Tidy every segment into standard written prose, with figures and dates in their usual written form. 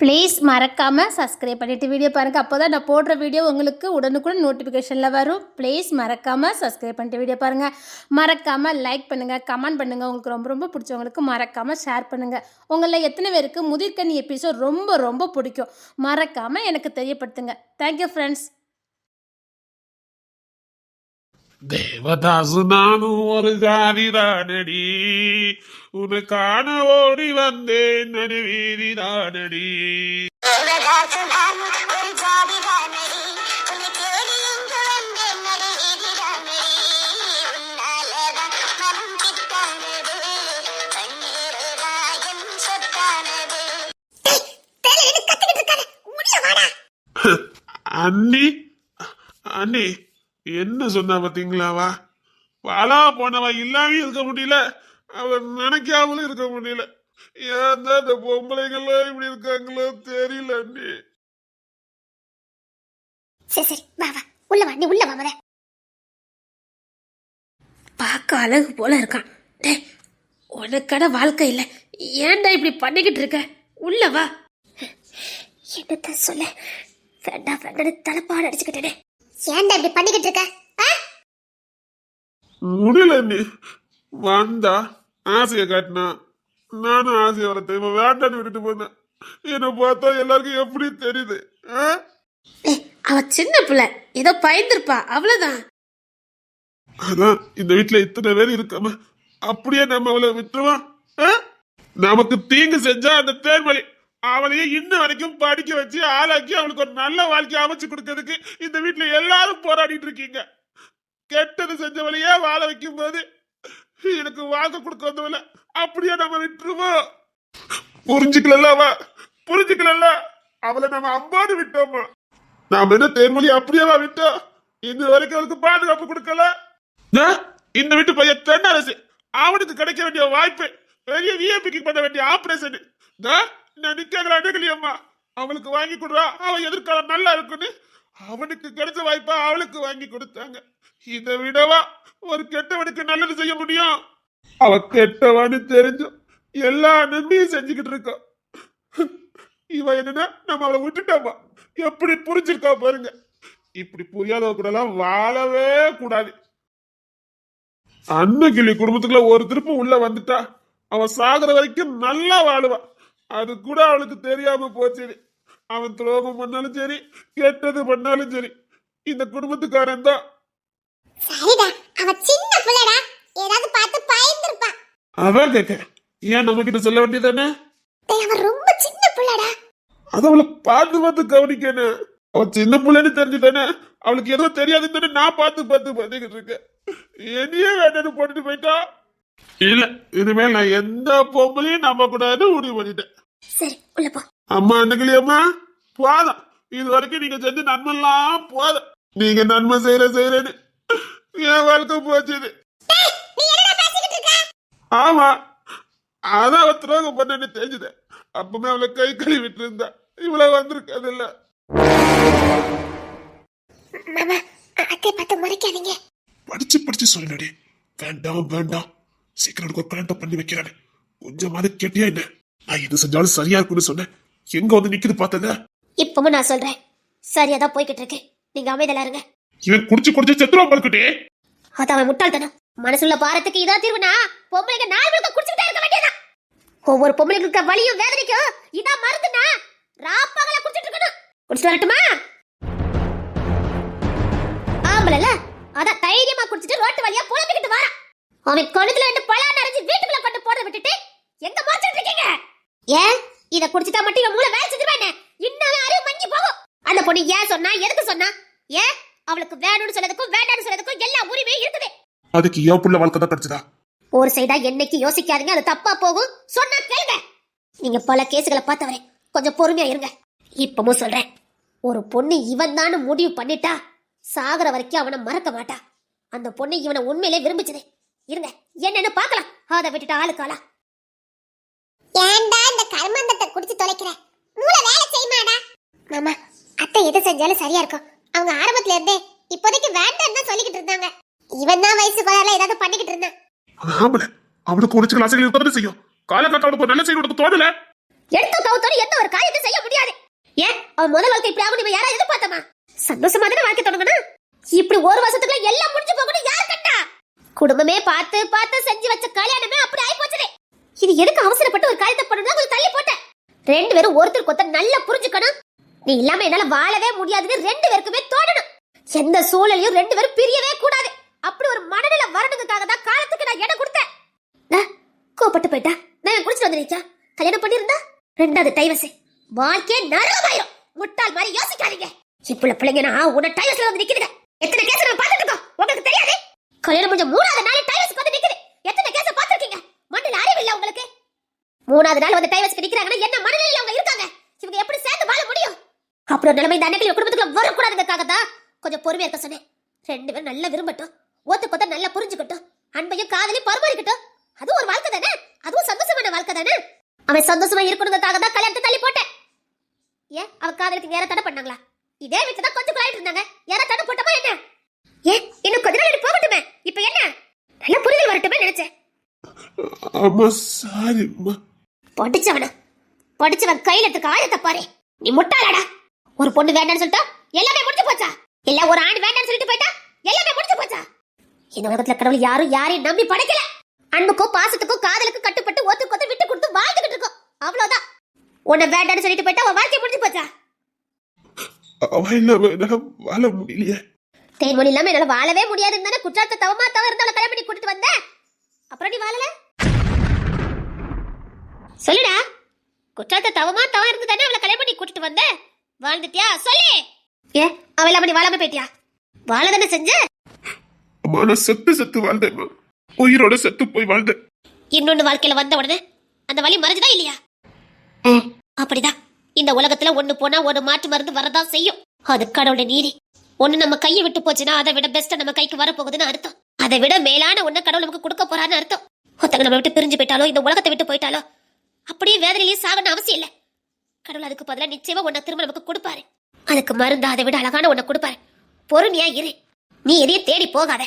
Please மறக்காமல் subscribe பண்ணிவிட்டு video பாருங்கள். அப்போ தான் நான் போடுற வீடியோ உங்களுக்கு உடனுக்குடன் நோட்டிஃபிகேஷனில் வரும். ப்ளீஸ் மறக்காமல் சப்ஸ்கிரைப் பண்ணிட்டு வீடியோ பாருங்கள். மறக்காமல் லைக் பண்ணுங்கள், கமெண்ட் பண்ணுங்கள். உங்களுக்கு ரொம்ப ரொம்ப பிடிச்சவங்களுக்கு மறக்காமல் ஷேர் பண்ணுங்கள். உங்களில் எத்தனை பேருக்கு முதிர்கனி எபிசோட் ரொம்ப ரொம்ப பிடிக்கும் மறக்காமல் எனக்கு தெரியப்படுத்துங்க. Thank you friends. தேவதாசு நானும் ஒரு ஜாதிதானடி, உனக்கான ஓடி வந்தேன் நடுவீதிதானடி. அண்ணி அண்ணி என்ன சொன்னா பாத்தீங்களாவா? பாலா போனவ இல்லாம இருக்க முடியல, அவ நினைக்காமலும் இருக்க முடியல. ஏன் தான் இந்த பொம்பளைங்கெல்லாம் இப்படி இருக்காங்களோ தெரியல அண்ணி. சரி வா வா உள்ள வா, நீ உள்ள வா. மத பார்க்க அழகு போல இருக்கான். உனக்கட வாழ்க்கை இல்லை, ஏன்டா இப்படி பண்ணிக்கிட்டு இருக்க? உள்ள வா. என்னத்த சொல்ல, வேண்டாம் வேண்டாம் தலைப்பாடு அடிச்சுக்கிட்டே. ஏன்டா இப்படி பண்ணிக்கிட்டு இருக்க? முடியல அண்ணி. வந்தா ஆசைய காட்டினா, நானும் ஆசைய வளர்த்தேன். இவன் வேண்டான்னு விட்டுட்டு போனேன். என்ன பார்த்தா எல்லாருக்கும் எப்படி தெரியுது? அவ சின்ன பிள்ளை, ஏதோ பயந்துருப்பா, அவ்வளவுதான். அதான் இந்த வீட்டுல இத்தனை பேர் இருக்காம அப்படியே நம்ம அவளை விட்டுருவோம்? நமக்கு தீங்கு செஞ்சா அந்த தேர்மொழி அவளையே இன்ன வரைக்கும் படிக்க வச்சு ஆளாக்கி அவளுக்கு ஒரு நல்ல வாழ்க்கையை அமைச்சு கொடுக்கறதுக்கு இந்த வீட்டுல எல்லாரும் போராடிட்டு இருக்கீங்க. கெட்டது செஞ்சவளையே வாழ வைக்கும் போது எனக்கு வாழ்க்கை கொடுக்க வந்தவள அப்படியே நம்ம விட்டுருவோம்? புரிஞ்சுக்கல. அவளை நம்ம அம்மானு விட்டோமா? நாம என்ன தேர்மொழி அப்படியேவா விட்டோம்? இந்த வரைக்கும் அவளுக்கு பாதுகாப்பு கொடுக்கல. இந்த வீட்டு பையன் தென்னரசு, அவனுக்கு கிடைக்க வேண்டிய வாய்ப்பு, பெரிய விஐபிக்கு பண்ண வேண்டிய ஆபரேஷன் நிக்கலையம்மா. அவளுக்கு வாங்கி கொடுறா, அவன் எதிர்காலம் நல்லா இருக்குன்னு அவனுக்கு கிடைச்ச வாய்ப்பா அவளுக்கு வாங்கி கொடுத்தாங்க. இதை விடவா ஒரு கெட்டவனுக்கு நல்லது செய்ய முடியும்? அவ கெட்டவான்னு தெரிஞ்சும் எல்லா நன்மையும் செஞ்சுக்கிட்டு இருக்கோம். இவ என்னன்னா நம்ம அவளை விட்டுட்டோமா? எப்படி புரிஞ்சிருக்கா பாருங்க. இப்படி புரியாதவ கூட எல்லாம் வாழவே கூடாது. அண்ணகிளி குடும்பத்துக்குள்ள ஒரு திருப்பு உள்ள வந்துட்டா அவன் சாகுற வரைக்கும் நல்லா வாழுவான். அது கூட அவளுக்கு தெரியாம போச்சு. அவன் துரோகம் பண்ணாலும் சரி, கெட்டது பண்ணாலும் சரி, இந்த குடும்பத்துக்காரன் தான். அதான் கேட்க, ஏன் நம்ம கிட்ட சொல்ல வேண்டியதானே? அத அவளை பார்த்து கவனிக்கணும். அவன் சின்ன பிள்ளைன்னு தெரிஞ்சுட்டானே, அவளுக்கு ஏதோ தெரியாதுன்னு நான் பார்த்துக்கிட்டு இருக்கேன். என்னையே வேண்டான்னு போட்டுட்டு போயிட்டா. இல்ல, இனிமேல் நான் எந்த பொம்பளையும் நம்ப கூடாது முடிவு பண்ணிட்டேன். அம்மா அண்ணகிளியம்மா போதும், இது வரைக்கும் நீங்க செஞ்ச நன்மைலாம் போதும். நீங்க நன்மை செய்யறேன்னு என் வாழ்க்கை போச்சு. ஆமா, அதான் அவ துரோகம் பண்ணு தெரிஞ்சுது. அப்பமே அவளை கை கழுவி விட்டு இருந்தா இவ்வளவு வந்திருக்காது இல்ல. படிச்சு சொல்லுடி. வேண்டாம் சீக்கிரம் கல்யாணம் பண்ணி வைக்கிறானே, கொஞ்சமாவது கேட்டியா என்ன? நான் எது செஞ்சாலும் சரியா இருக்குன்னு சொன்னேன். எங்க வந்து நிக்குது பார்த்தங்க. இப்பவும் நான் சொல்றேன், சரியாதான் போய்கிட்டு இருக்கு. நீங்க அமைதியா இருங்க. இவன் குடிச்சு செத்துருவான் பல்கிட்டே. அது அவன் முட்டாள்தனம். மனசுள்ள பாரத்துக்கு இதா தீர்வுனா பொம்பளைங்க நாள் முழுக்க குடிச்சுட்டே இருக்க வேண்டியதா? ஒவ்வொரு பொம்பளைங்களுக்கு வலியும் வேதனைக்கும் இதா மருந்துனா ராப்பகல குடிச்சிட்டு இருக்கணும். குடிச்சிட்டு வரட்டுமா? ஆம்பளல அத தைரியமா குடிச்சிட்டு ரோட்டு வழியா புலம்பிக்கிட்டு வர. அவன் கழுத்துல ரெண்டு பழம் நரைஞ்சு வீட்டுக்குள்ள கொண்டு போட விட்டுட்டு எங்க மாத்திட்டு இருக்கீங்க? ஏன் இத குடிச்சிட்டா மட்டும் இவன் மூளை வேலை செஞ்சிருவானே? இன்னும் அறிவு மங்கி போகும். அந்த பொண்ணு ஏன் சொன்னா, எதுக்கு சொன்னா? ஏன் அவளுக்கு வேணும்னு சொல்லதுக்கும் வேண்டாம்னு சொல்லதுக்கும் எல்லா உரிமையும் இருக்குது. அதுக்கு ஏன் புள்ள வாழ்க்கை தான் கிடைச்சதா? ஒரு சைடா என்னைக்கு யோசிக்காதீங்க, அது தப்பா போகும். சொன்னா கேளுங்க. நீங்க பல கேசுகளை பார்த்தவரே, கொஞ்சம் பொறுமையா இருங்க. இப்பவும் சொல்றேன், ஒரு பொண்ணு இவன் தான் முடிவு பண்ணிட்டா சாகர வரைக்கும் அவனை மறக்க மாட்டா. அந்த பொண்ணு இவனை உண்மையிலே விரும்பிச்சது. இருங்க, என்னன்னு பாக்கலாம். அதை விட்டுட்டு ஆளுக்காளா? ஏன்டா இந்த கர்மந்தத்தை குடிச்சு தொலைக்கிற? மூளை வேலை செய்யுமாடா? மாமா, அத்தை எது செஞ்சாலும் சரியா இருக்கும். அவங்க ஆரம்பத்துல இருந்தே இப்போதைக்கு வேண்டாம் தான் சொல்லிக்கிட்டு இருந்தாங்க. இவன் தான் வயசு கோளாறுல ஏதாவது பண்ணிக்கிட்டு இருந்தான். அவனுக்கு உணர்ச்சிகள் ஆசைகள் இருக்கதான் செய்யும். காலகட்டத்துக்கு நல்ல செய்ய உனக்கு தோணல? எடுத்து கவுத்தோட எந்த ஒரு காரியத்தை செய்ய முடியாது. அவன் முதல் வாழ்க்கை இப்படி ஆகும் யாரா எதிர்பார்த்தமா? சந்தோஷமா தானே வாழ்க்கை தொடங்கணும். இப்படி ஒரு வருஷத்துக்குள்ள எல்லாம் முடிஞ்சு போகணும் யார் கண்டா? குடும்பமே பார்த்து பார்த்து செஞ்சு வச்ச கல்யாணமே அப்படி ஆயி போச்சதே. இது எதுக்கு அவசரப்பட்டு ஒரு காரியத்தை பண்ணணும் கொஞ்சம் தள்ளி போட்டேன். ரெண்டு பேரும் ஒருத்தருக்கு ஒருத்தர் நல்லா புரிஞ்சுக்கணும். நீ இல்லாம என்னால வாழவே முடியாதுன்னு ரெண்டு பேருக்குமே தோணணும். எந்த சூழலையும் ரெண்டு பேரும் பிரியவே கூடாது. அப்படி ஒரு மனநிலை வரணுங்கிறதுக்காக தான் காலத்துக்கு நான் இடம் கொடுத்தேன். கோபப்பட்டு போயிட்டா நான் குடிச்சிட்டு வந்து நிச்சா கல்யாணம் பண்ணிருந்தா ரெண்டாவது டைவர்ஸ் வாழ்க்கையே நரகமாயிரும். முட்டாள் மாதிரி யோசிக்காதீங்க. இப்ப பிள்ளைங்க நான் உன்னை டைவர்ஸ்ல வந்து நிக்குதுங்க. எத்தனை கேஸ் நம்ம பார்த்துட்டு இருக்கோம் உங்களுக்கு தெரியாது? கல்யாணம் முடிஞ்ச மூணாவது நாள் டைவர்ஸ்க்கு வந்து நிக்குது. எத்தனை கேஸ பார்த்திருக்கீங்க? மண்ணில் அறிவு இல்ல உங்களுக்கு? மூணாவது நாள் வந்து டைவர்ஸ்க்கு நிக்கிறாங்கன்னா என்ன மனநிலையில அவங்க இருக்காங்க? இவங்க எப்படி சேர்ந்து வாழ முடியும்? அப்புறம் நிலைமை இந்த அன்னைக்கு குடும்பத்துக்குள்ள வரக்கூடாதுக்காக தான் கொஞ்சம் பொறுமையா இருக்க சொன்னேன். ரெண்டு பேரும் நல்லா விரும்பட்டும், ஒத்துக்கொத்த நல்லா புரிஞ்சுக்கட்டும், அன்பையும் காதலையும் பரிமாறிக்கட்டும். அதுவும் ஒரு வாழ்க்கை தானே, அதுவும் சந்தோஷமான வாழ்க்கை தானே. அவன் சந்தோஷமா இருக்கணுங்கிறதுக்காக தான் கல்யாணத்தை தள்ளி போட்டேன். ஏன் அவன் காதலுக்கு யாரா தடை பண்ணாங்களா? இதே வீட்டுல தான் கொஞ்சம் ஆயிட்டு இருந்தாங்க. யாரா தடை போட்டமா என்ன? ஏன் இன்னும் கொஞ்ச நாள் போகட்டுமே. இப்ப என்ன நல்ல புரிதல் வரட்டுமே நினைச்சேன். அம்மா சாரிம்மா. படிச்சவன் கையில இருக்க ஆயத்தை பாரு. நீ முட்டாளடா. ஒரு பொண்ணு வேண்டாம்னு சொல்லிட்டா எல்லாமே முடிஞ்சு போச்சா? இல்ல ஒரு ஆண் வேண்டாம்னு சொல்லிட்டு போயிட்டா எல்லாமே முடிஞ்சு போச்சா? இந்த உலகத்துல கடவுள் யாரும் யாரையும் நம்பி படைக்கல. அன்புக்கும் பாசத்துக்கும் காதலுக்கும் கட்டுப்பட்டு ஒத்துக்கொத்து விட்டு கொடுத்து வாழ்ந்துகிட்டு இருக்கோம். அவ்வளவுதான். உன்னை வேண்டாம்னு சொல்லிட்டு போயிட்டா உன் வாழ்க்கை முடிஞ்சு போச்சா? அவன் இல்லாம என்னால வாழ முடியலையே. தேன்மொழி இல்லாம என்னால வாழவே முடியாதுன்னு தானே குற்றாலத்தை தவமா இருந்தவளை கல்யாணம் பண்ணி கூட்டிட்டு வந்த. அப்புறம் நீ வாழல சொல்லுடா. குற்றாலத்தை தவமா இருந்து தானே அவளை கல்யாணம் பண்ணி கூட்டிட்டு வந்த. வாழ்ந்துட்டியா சொல்லு. ஏன் அவள் இல்லாம நீ வாழாம போயிட்டியா? வாழ தானே செஞ்ச. அம்மா நான் செத்து வாழ்ந்தேன். உயிரோட செத்து போய் வாழ்ந்தேன். இன்னொன்னு வாழ்க்கையில வந்த உடனே அந்த வலி மறைஞ்சதா இல்லையா? அப்படிதான் இந்த உலகத்துல ஒண்ணு போனா ஒரு மாற்று மருந்து வரதான் செய்யும். அது கடவுளோட நீதி. ஒண்ணு நம்ம கையை விட்டு போச்சுன்னா அதை விட பெஸ்டா நம்ம கைக்கு வரப்போகுதுன்னு அர்த்தம். அதை விட மேலான ஒண்ணு கடவுள் நமக்கு கொடுக்க போறான்னு அர்த்தம். ஒருத்தங்க நம்ம விட்டு பிரிஞ்சு போயிட்டாலோ இந்த உலகத்தை விட்டு போயிட்டாலோ அப்படியே வேதனையிலேயே சாகணும் அவசியம் இல்ல. கடவுள் அதுக்கு பதிலா நிச்சயமா உன்னை திரும்ப நமக்கு கொடுப்பாரு. அதுக்கு மருந்து அதை விட அழகான ஒண்ணு கொடுப்பாரு. பொறுமையா இரு. நீ எதையும் தேடி போகாத.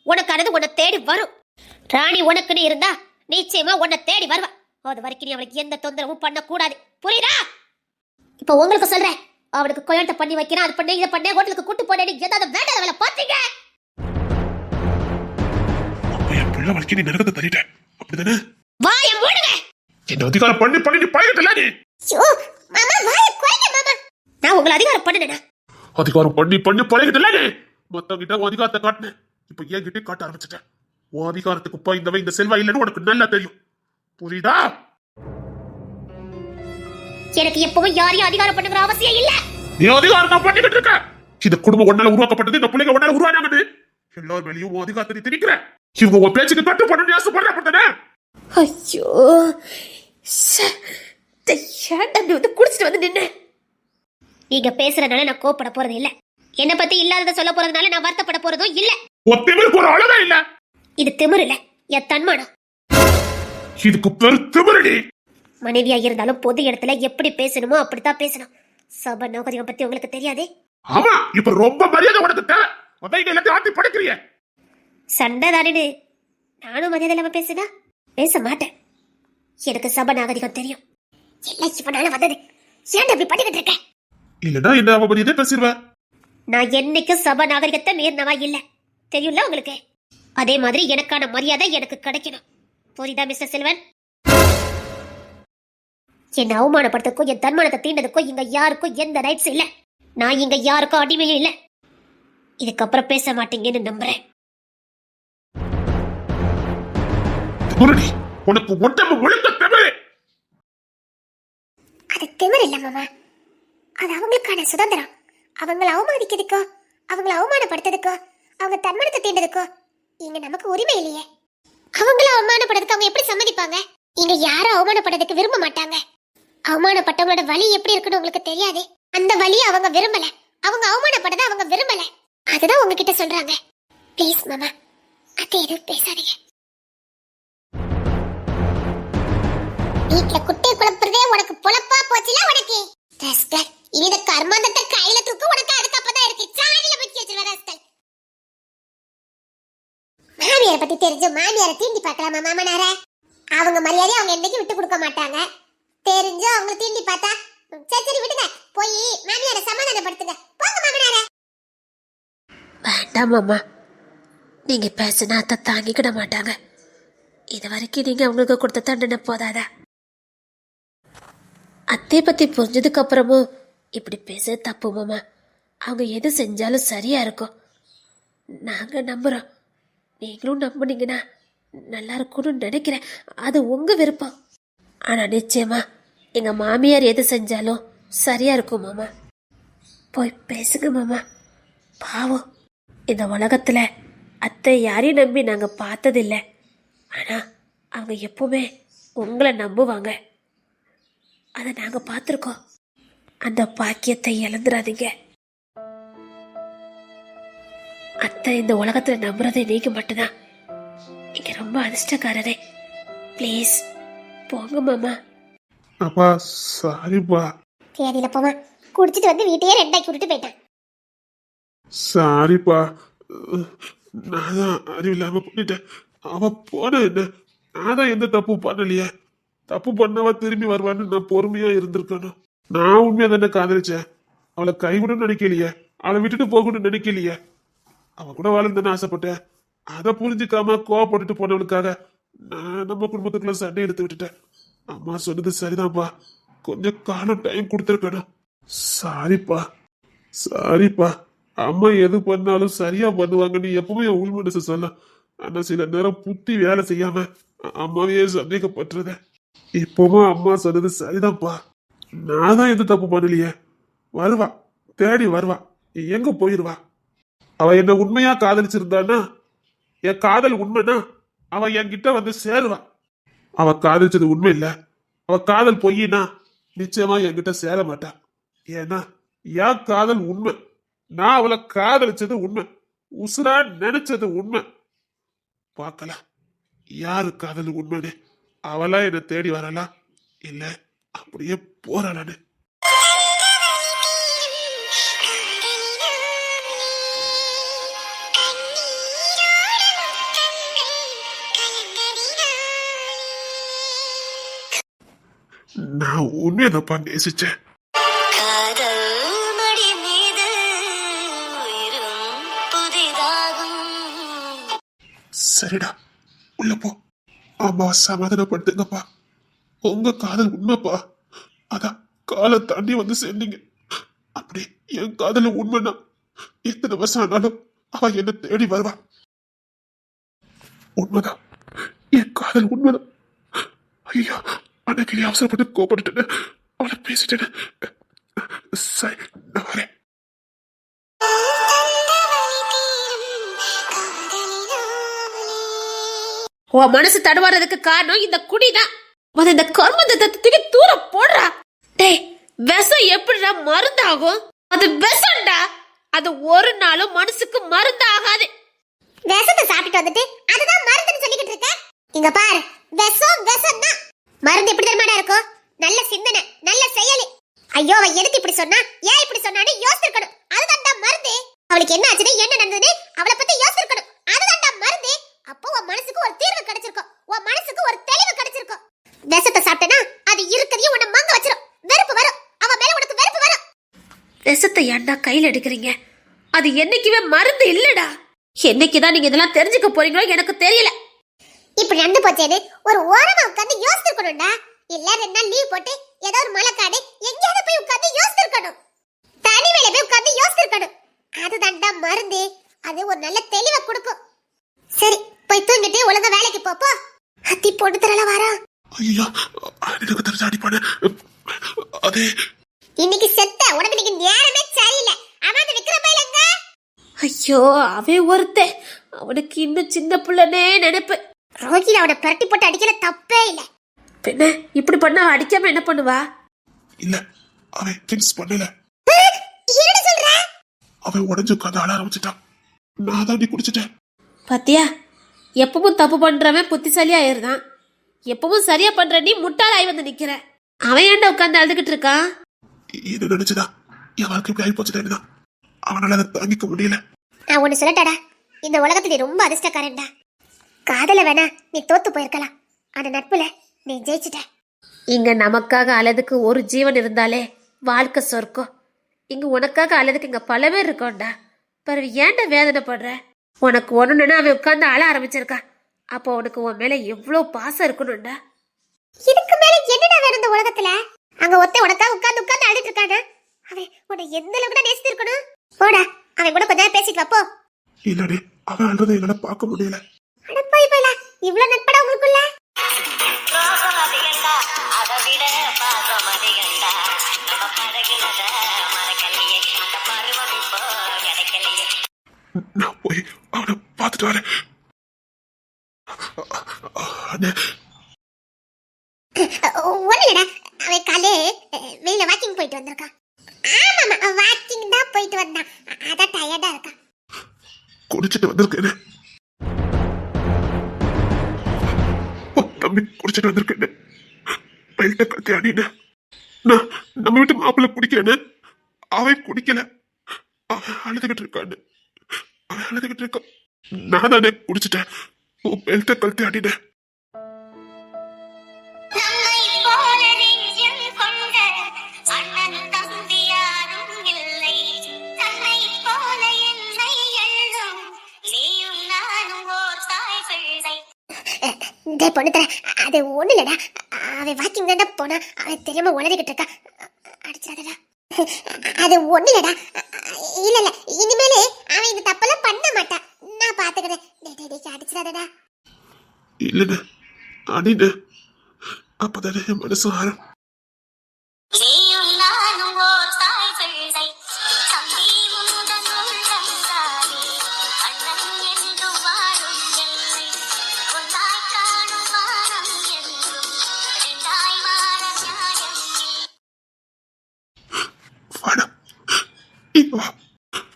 உனக்கானது உன்னை தேடி வரும். ராணி உனக்குன்னு இருந்தா நிச்சயமா உன்னை தேடி வருவா. அது வரைக்கும் நீ அவளுக்கு எந்த தொந்தரவும் பண்ண கூடாது. புரியுதா? இப்ப உங்களுக்கு சொல்றேன். அவளுக்கு கல்யாணத்தை பண்ணி வைக்கிறேன், அது பண்ண இதை பண்ண ஹோட்டலுக்கு கூட்டு போனேன்னு ஏதாவது வேண்டாத வேலை பாத்தீங்க. அப்ப என் பிள்ளை வாழ்க்கை நீ நரகத்தை தள்ளிட்ட அப்படிதானே? வாய மூடுங்க. என்ன அதிகாரம் பண்ணி நீ பழகிட்டல நீ. மாமா வாய குறைங்க மாமா. நான் உங்களை அதிகாரம் பண்ணனேனா? அதிகாரம் பண்ணி பழகிட்டல நீ. மத்தவங்கிட்ட உன் அதிகாரத்தை காட்டினேன். இப்ப ஏன் கிட்டே காட்ட ஆரம்பிச்சிட்டேன். உன் அதிகாரத்துக்கு பாய்ந்தவன் இந்த செல்வா இல்லைன்னு உனக்கு நல்லா தெரியும். புரியுதா? எனக்கு எப்பவும் யாரையும் அதிகாரம் பண்ணுங்கிற அவசியம் இல்ல. நீ அதிகாரம் தான் பண்ணிக்கிட்டு இருக்க. இந்த குடும்பம் ஒன்னால உருவாக்கப்பட்டது, இந்த பிள்ளைங்க ஒன்னால உருவானாங்கன்னு எல்லாரும் மேலேயும் உன் அதிகாரத்தை நீ திணிக்கிற. இவங்க உன் பேச்சுக்கு கட்டு பண்ணணும்னு ஆசைப்படுற அப்படித்தானே? ஐயோ ஏன்டா வந்து குடிச்சிட்டு வந்து நின்னு. நீங்க பேசுறதுனால நான் கோபப்பட போறது இல்ல. என்ன பத்தி இல்லாதத சொல்ல போறதுனால நான் வருத்தப்பட போறதும் இல்ல. உன் திமிருக்கு ஒரு அளவே இல்ல. இது திமிரு இல்ல, என் தன்மானம். இதுக்கு பெரு திமிரடி. மனைவியா இருந்தாலும் பொது இடத்துல எப்படி பேசணுமோ அப்படித்தான் பேசணும். சபை நோக்கரியம் பத்தி உங்களுக்கு தெரியாது? ஆமா, இப்ப ரொம்ப மரியாதை உனக்கு தேவை. எல்லாத்தையும் ஆட்டி படைக்கிறிய. சண்டை தானே. நானும் மரியாதை இல்லாம பேசுனா பேச மாட்டேன். எனக்கு சபை நாகரிகம் தெரியும். எல்லாம் இவனால வந்தது. ஏன்டா இப்படி பண்ணிக்கிட்டு இருக்க? இல்லனா என்ன அவ மரியாதை பேசிடுவேன். நான் என்னைக்கும் சபை நாகரிகத்தை மீறினவா இல்ல, தெரியும்ல உங்களுக்கு. அதே மாதிரி எனக்கான மரியாதை எனக்கு கிடைக்கணும். புரியுதா மிஸ்டர் செல்வன்? என்ன அவமானப்படுத்தக்கோ என் தன்மானத்தை தீண்டதுக்கோ இங்க யாருக்கும் எந்த ரைட்ஸ் இல்ல. நான் இங்க யாருக்கும் அடிமையும் இல்ல. இதுக்கப்புறம் பேச மாட்டீங்கன்னு நம்புறேன். உனக்கு ஒட்டம ஒழுங்க திமிரு. அது திமிரு இல்ல மாமா, அது அவங்களுக்கான சுதந்திரம். அவங்களை அவமானிக்கிறதுக்கோ அவங்களை அவமானப்படுத்ததுக்கோ அவங்க தன்மானத்தை தீண்டதுக்கோ இங்க நமக்கு உரிமை இல்லையே. அவங்கள அவமானப்படுறதுக்கு அவங்க எப்படி சம்மதிப்பாங்க? இங்க யாரும் அவமானப்படுறதுக்கு விரும்ப மாட்டாங்க. அவமானப்பட்டவங்களோட வலி எப்படி இருக்குன்னு உங்களுக்கு தெரியாது. அந்த வலியை அவங்க விரும்பல. அவங்க அவமானப்பட்டதை அவங்க விரும்பல. அதுதான் உங்ககிட்ட சொல்றாங்க. ப்ளீஸ் மாமா, அத்தை எதுவும் பேசாதீங்க. வீட்டுல குட்டை குழப்பறதே உனக்கு பொழப்பா போச்சுல உனக்கு. ரஸ்கல், இனி இந்த கர்மாந்தத்தை கையில தூக்க உனக்கு அதுக்கப்புறம் இருக்கு. சாணியில பத்தி வச்சிருவ ரஸ்கல். மாமியாரை பத்தி தெரிஞ்சு மாமியாரை தீண்டி பார்க்கலாமா மாமனார? அவங்க மரியாதை அவங்க என்னைக்கு விட்டு கொடுக்க மாட்டாங்க. தெரிஞ்சு அவங்க தீண்டி பார்த்தா சரி சரி விடுங்க. போய் வேண்டாம் மாமா. நீங்கள் பேசினா அத்தை தாங்கிக்கிட மாட்டாங்க. இது வரைக்கும் நீங்கள் அவங்களுக்கு கொடுத்த தண்டனை போதாதா? அத்தையை பற்றி புரிஞ்சதுக்கு அப்புறமும் இப்படி பேச தப்பு மாமா. அவங்க எது செஞ்சாலும் சரியா இருக்கும். நாங்கள் நம்புகிறோம், நீங்களும் நம்புனீங்கன்னா நல்லா இருக்கும்னு நினைக்கிறேன். அது உங்கள் விருப்பம். ஆனால் நிச்சயமா எங்கள் மாமியார் எது செஞ்சாலும் சரியா இருக்கும் மாமா. போய் பேசுங்க மாமா. பாவம், இந்த உலகத்தில் அத்தை யாரையும் நம்பி நாங்கள் பார்த்ததில்லை. ஆனால் அவங்க எப்பவுமே உங்களை நம்புவாங்க. அதை நாங்கள் பார்த்துருக்கோம். அந்த பாக்கியத்தை இழந்துடாதீங்க. அத்தை இந்த உலகத்தில் நம்புறதை நீங்க மட்டும்தான். நீங்க ரொம்ப அதிர்ஷ்டக்காரரே. ப்ளீஸ் போங்க மாமா. அப்பா சாரிப்பா. தேதியில போமா குடிச்சிட்டு வந்து வீட்டையே ரெண்டாக்கி விட்டுட்டு போயிட்டான். சாரிப்பா, நான் தான் அறிவில்லாம பண்ணிட்டேன். அவ போன என்ன, நான் தான் எந்த தப்பு பண்ணலையே. தப்பு பண்ணவ திரும்பி வருவான்னு நான் பொறுமையா இருந்திருக்கணும். நான் உண்மையா தானே காதலிச்சேன். அவளை கைவிடணும்னு நினைக்கலையே, அவளை விட்டுட்டு போகணும்னு நினைக்கலையே. அவன் கூட வாழ்ந்துன்னு ஆசைப்பட்டேன். அதை புரிஞ்சுக்காம கோவப்பட்டுட்டு போனவளுக்காக நான் நம்ம குடும்பத்துக்குள்ள சண்டை எடுத்து விட்டுட்டேன். அம்மா சொன்னது சரிதான்ப்பா, கொஞ்சம் காலம் டைம் கொடுத்துருக்கணும். சாரிப்பா சாரிப்பா. அம்மா எது பண்ணாலும் சரியா பண்ணுவாங்கன்னு எப்பவுமே உள் மனசு சொல்ல. ஆனா சில நேரம் புத்தி வேலை செய்யாம அம்மாவையே சந்தேகப்பட்டுறத. இப்பவும் அம்மா சொன்னது சரிதான்ப்பா. நான் தான் எந்த தப்பு பண்ணலையே. வருவா, தேடி வருவா, எங்க போயிருவா. அவ என்ன உண்மையா காதலிச்சிருந்தானா, என் காதல் உண்மைனா அவ என்கிட்ட வந்து சேருவா. அவ காதலிச்சது உண்மை இல்ல, அவ காதல் பொய்யினா நிச்சயமா என்கிட்ட சேர மாட்டா. ஏன்னா என் காதல் உண்மை. நான் அவளை காதலிச்சது உண்மை, உசுரா நினைச்சது உண்மை. பார்க்கலாம் யாரு காதல் உண்மைன்னு. அவளா என்னை தேடி வரலாம், இல்ல அப்படியே போறாளான்னு. நான் உண்மையதப்பா நேசிச்சேன். சரிடா, உள்ள போ. அம்மா சமாதானப்படுத்துங்கப்பா. உங்க காதல் உண்மைப்பா. அதான் காலை தாண்டி வந்து சேர்ந்தீங்க. அப்படி என் காதல் உண்மைன்னா எத்தனை வருஷம் ஆனாலும் அவ என்ன தேடி வருவா. உண்மைதான், என் காதல் உண்மைதான். ஐயோ, அன்னைக்கு அவசரப்பட்டு கோபப்பட்டுட்டேன்னு அவளை பேசிட்டேன்னு. சரி, நான் வரேன். உன் மனசு தடுவாறதுக்கு காரணம் இந்த குடிதான். இந்த கர்மத்தை தூக்கி தூரம் போடுறா. டேய், விஷம் எப்படிடா மருந்தாகும்? அது விஷம்டா. அது ஒரு நாளும் மனசுக்கு மருந்து ஆகாது. விஷத்தை சாப்பிட்டு வந்துட்டு அதுதான் மருந்துன்னு சொல்லிக்கிட்டு இருக்க. இங்க பாரு, விஷம் விஷம் தான். மருந்து எப்படி தரமாடா இருக்கும்? நல்ல சிந்தனை, நல்ல செயலி. ஐயோ, அவ எதுக்கு இப்படி சொன்னா, ஏன் இப்படி சொன்னான்னு யோசிச்சிருக்கணும். அதுதான்டா மருந்து. அவளுக்கு என்ன ஆச்சுன்னு, என்ன நடந்ததுன்னு அவளை பத்தி யோசிச்சிருக்கணும். அதுதான்டா மருந்து. அப்போ உன் மனசுக்கு ஒரு தீர்வு கிடைச்சிருக்கும், உன் மனசுக்கு ஒரு தெளிவு கிடைச்சிருக்கும். விஷத்தை சாப்பிட்டனா அது இருக்கிறதையும் உன்னை மங்க வச்சிரும். வெறுப்பு வரும், அவ மேல உனக்கு வெறுப்பு வரும். விஷத்தை ஏன்டா கையில் எடுக்கிறீங்க? அது என்னைக்குமே மருந்து இல்லடா. என்னைக்குதான் நீங்க இதெல்லாம் தெரிஞ்சுக்க போறீங்களோ எனக்கு தெரியல. இப்படி நடந்து போச்சேன்னு ஒரு ஓரமா உட்கார்ந்து யோசிச்சிருக்கணும்டா. இல்ல 2 நாள் லீவ் போட்டு ஏதோ ஒரு மலைக்காடு எங்கேயாவது போய் உட்கார்ந்து யோசிச்சிருக்கணும். தனிமையில போய் உட்கார்ந்து யோசிச்சிருக்கணும். அதுதான்டா மருந்து. அது ஒரு நல்ல தெளிவை கொடுக்கும். சரி, போய் தூங்கிட்டு ஒழுங்கா வேலைக்கு போப்போ. அத்தி போட்டு தரல வாரா. ஐயோ, எனக்கு தெரிஞ்ச அடிப்பானே. அதே இன்னைக்கு செத்த உனக்கு இன்னைக்கு நேரமே சரியில்லை. அவன் அந்த விக்ரமையிலங்க. ஐயோ, அவன் ஒருத்தன். அவனுக்கு இன்னும் சின்ன பிள்ளைனே நினைப்பு. ரோகில அவனை பரட்டி போட்டு அடிக்கல, தப்பே இல்லை. பின்ன இப்படி பண்ண அடிக்காம என்ன பண்ணுவா? இல்ல, அவன் ட்ரிங்க்ஸ் பண்ணல. என்ன சொல்ற? அவன் உடஞ்சு உட்காந்து அழ ஆரம்பிச்சுட்டான். நான் தாண்டி குடிச்சிட்டேன். பாத்தியா, எப்பவும் தப்பு பண்றவன் புத்திசாலி ஆயிருந்தான். எப்பவும் சரியா பண்ற நீ முட்டாளாய் வந்து நிக்கிற. அவன் ஏன்டா உட்காந்து அழுதுகிட்டு இருக்கான்? இது நினைச்சுதான் என் வாழ்க்கை இப்படி ஆகி போச்சுதான். அவனால அதை தாங்கிக்க முடியல. நான் ஒண்ணு சொல்லட்டாடா, இந்த உலகத்துல நீ ரொம்ப அதிர்ஷ்டக்காரன்டா. காதல வேணா நீ தோத்து போயிருக்கலாம், ஆனா நட்புல நீ ஜெயிச்சுட்ட. இங்க நமக்காக அழதுக்கு ஒரு ஜீவன் இருந்தாலே வாழ்க்கை சொர்க்கம். இங்க உனக்காக அழதுக்கு இங்க பல பேர் இருக்கோம்டா. பிறகு ஏன்டா வேதனைப்படுற? உனக்கு ஒண்ணுன்னா அவன் உட்காந்து அழ ஆரம்பிச்சிருக்கான். அப்போ உனக்கு உன் மேல எவ்வளோ பாசம் இருக்கணும்டா. இதுக்கு மேல என்னடா வேணும் இந்த உலகத்துல? அங்க ஒத்த உனக்கா உட்கார்ந்து உட்கார்ந்து அழுது இருக்கானே, அவன் உன்னை எந்த அளவுக்கு நேசித்து இருக்கணும். போடா, அவன் கூட கொஞ்ச நேரம் பேசிட்டு வா போ. இல்லடி, அவன் அழுறதை என்னால பார்க்க முடியல. அட போய் போய்ல, இவ்ளோ நட்படா உங்களுக்குள்ள? நான் போய் அவனை பார்த்துட்டு வரேன். அண்ணே, ஒண்ணுலடா, அவன் காலே வெளியில வாக்கிங் போயிட்டு வந்திருக்கான். ஆமாமா, வாக்கிங் தான் போயிட்டு வந்தான். அதான் டயர்டா இருக்கான். குடிச்சிட்டு வந்திருக்கேனே. தம்பி குடிச்சிட்டு வந்திருக்கேனே. பெல்ட்ட கத்தி அடினே. நான் நம்ம வீட்டு மாப்பிள்ளை குடிக்கிறேன்னு அவன் குடிக்கல. அவன் அழுதுகிட்டு இருக்கான்னு. அவன் அழுதுகிட்டு இருக்கான். நான் தானே குடிச்சிட்டேன். பெல்ட்ட கத்தி அடினேன். பொண்ணு தர அது ஒண்ணு இல்லடா, அவன் வாக்கிங் தாண்டா போனா, அவன் தெரியாம உளறிக்கிட்டு இருக்கா. அடிச்சாதடா. அது ஒண்ணு இல்லடா. இல்ல இல்ல, இனிமேலே அவன் இந்த தப்பெல்லாம் பண்ண மாட்டான். நான் பாத்துக்கிறேன். அடிச்சிடாதடா. இல்லைண்ணே, அடினே. அப்பதானே என் மனசு ஆறும்.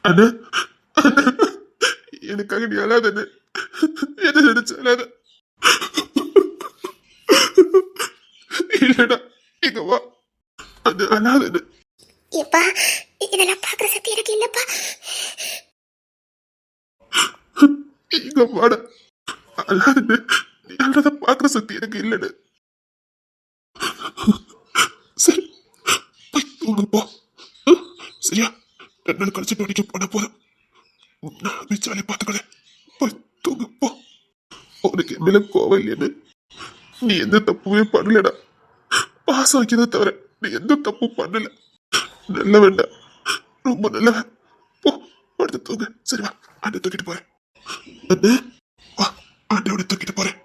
அண்ணா, எனக்காக நீ அழாதண்ணே. என்ன நினைச்சு அழாத. இல்லடா, இங்க வா. அண்ணா, அழாதண்ணே. ஏப்பா, இதெல்லாம் பாக்குற சக்தி எனக்கு இல்லப்பா. இங்க வாடா. அழாதண்ணே. நீ அழாத பாக்குற சக்தி எனக்கு இல்லைண்ணே. சரி, போய் தூங்க போ. சரியா? 2 நாள் கழிச்சு படிக்க போன போதும். நான் மிச்ச வேலையை பார்த்துக்கிறேன். போய் தூங்க போ. உனக்கு என் மேல கோவம் இல்லையானு? நீ எந்த தப்புமே பண்ணலடா. பாசம் வைக்கிறத தவிர நீ எந்த தப்பும் பண்ணல. நல்ல வேண்டாம், ரொம்ப நல்லவன். போ, படுத்து தூங்க. சரி வா, ஆண்டை தூக்கிட்டு போறேன். அண்ணே, வா, ஆண்டையோட தூக்கிட்டு போறேன்.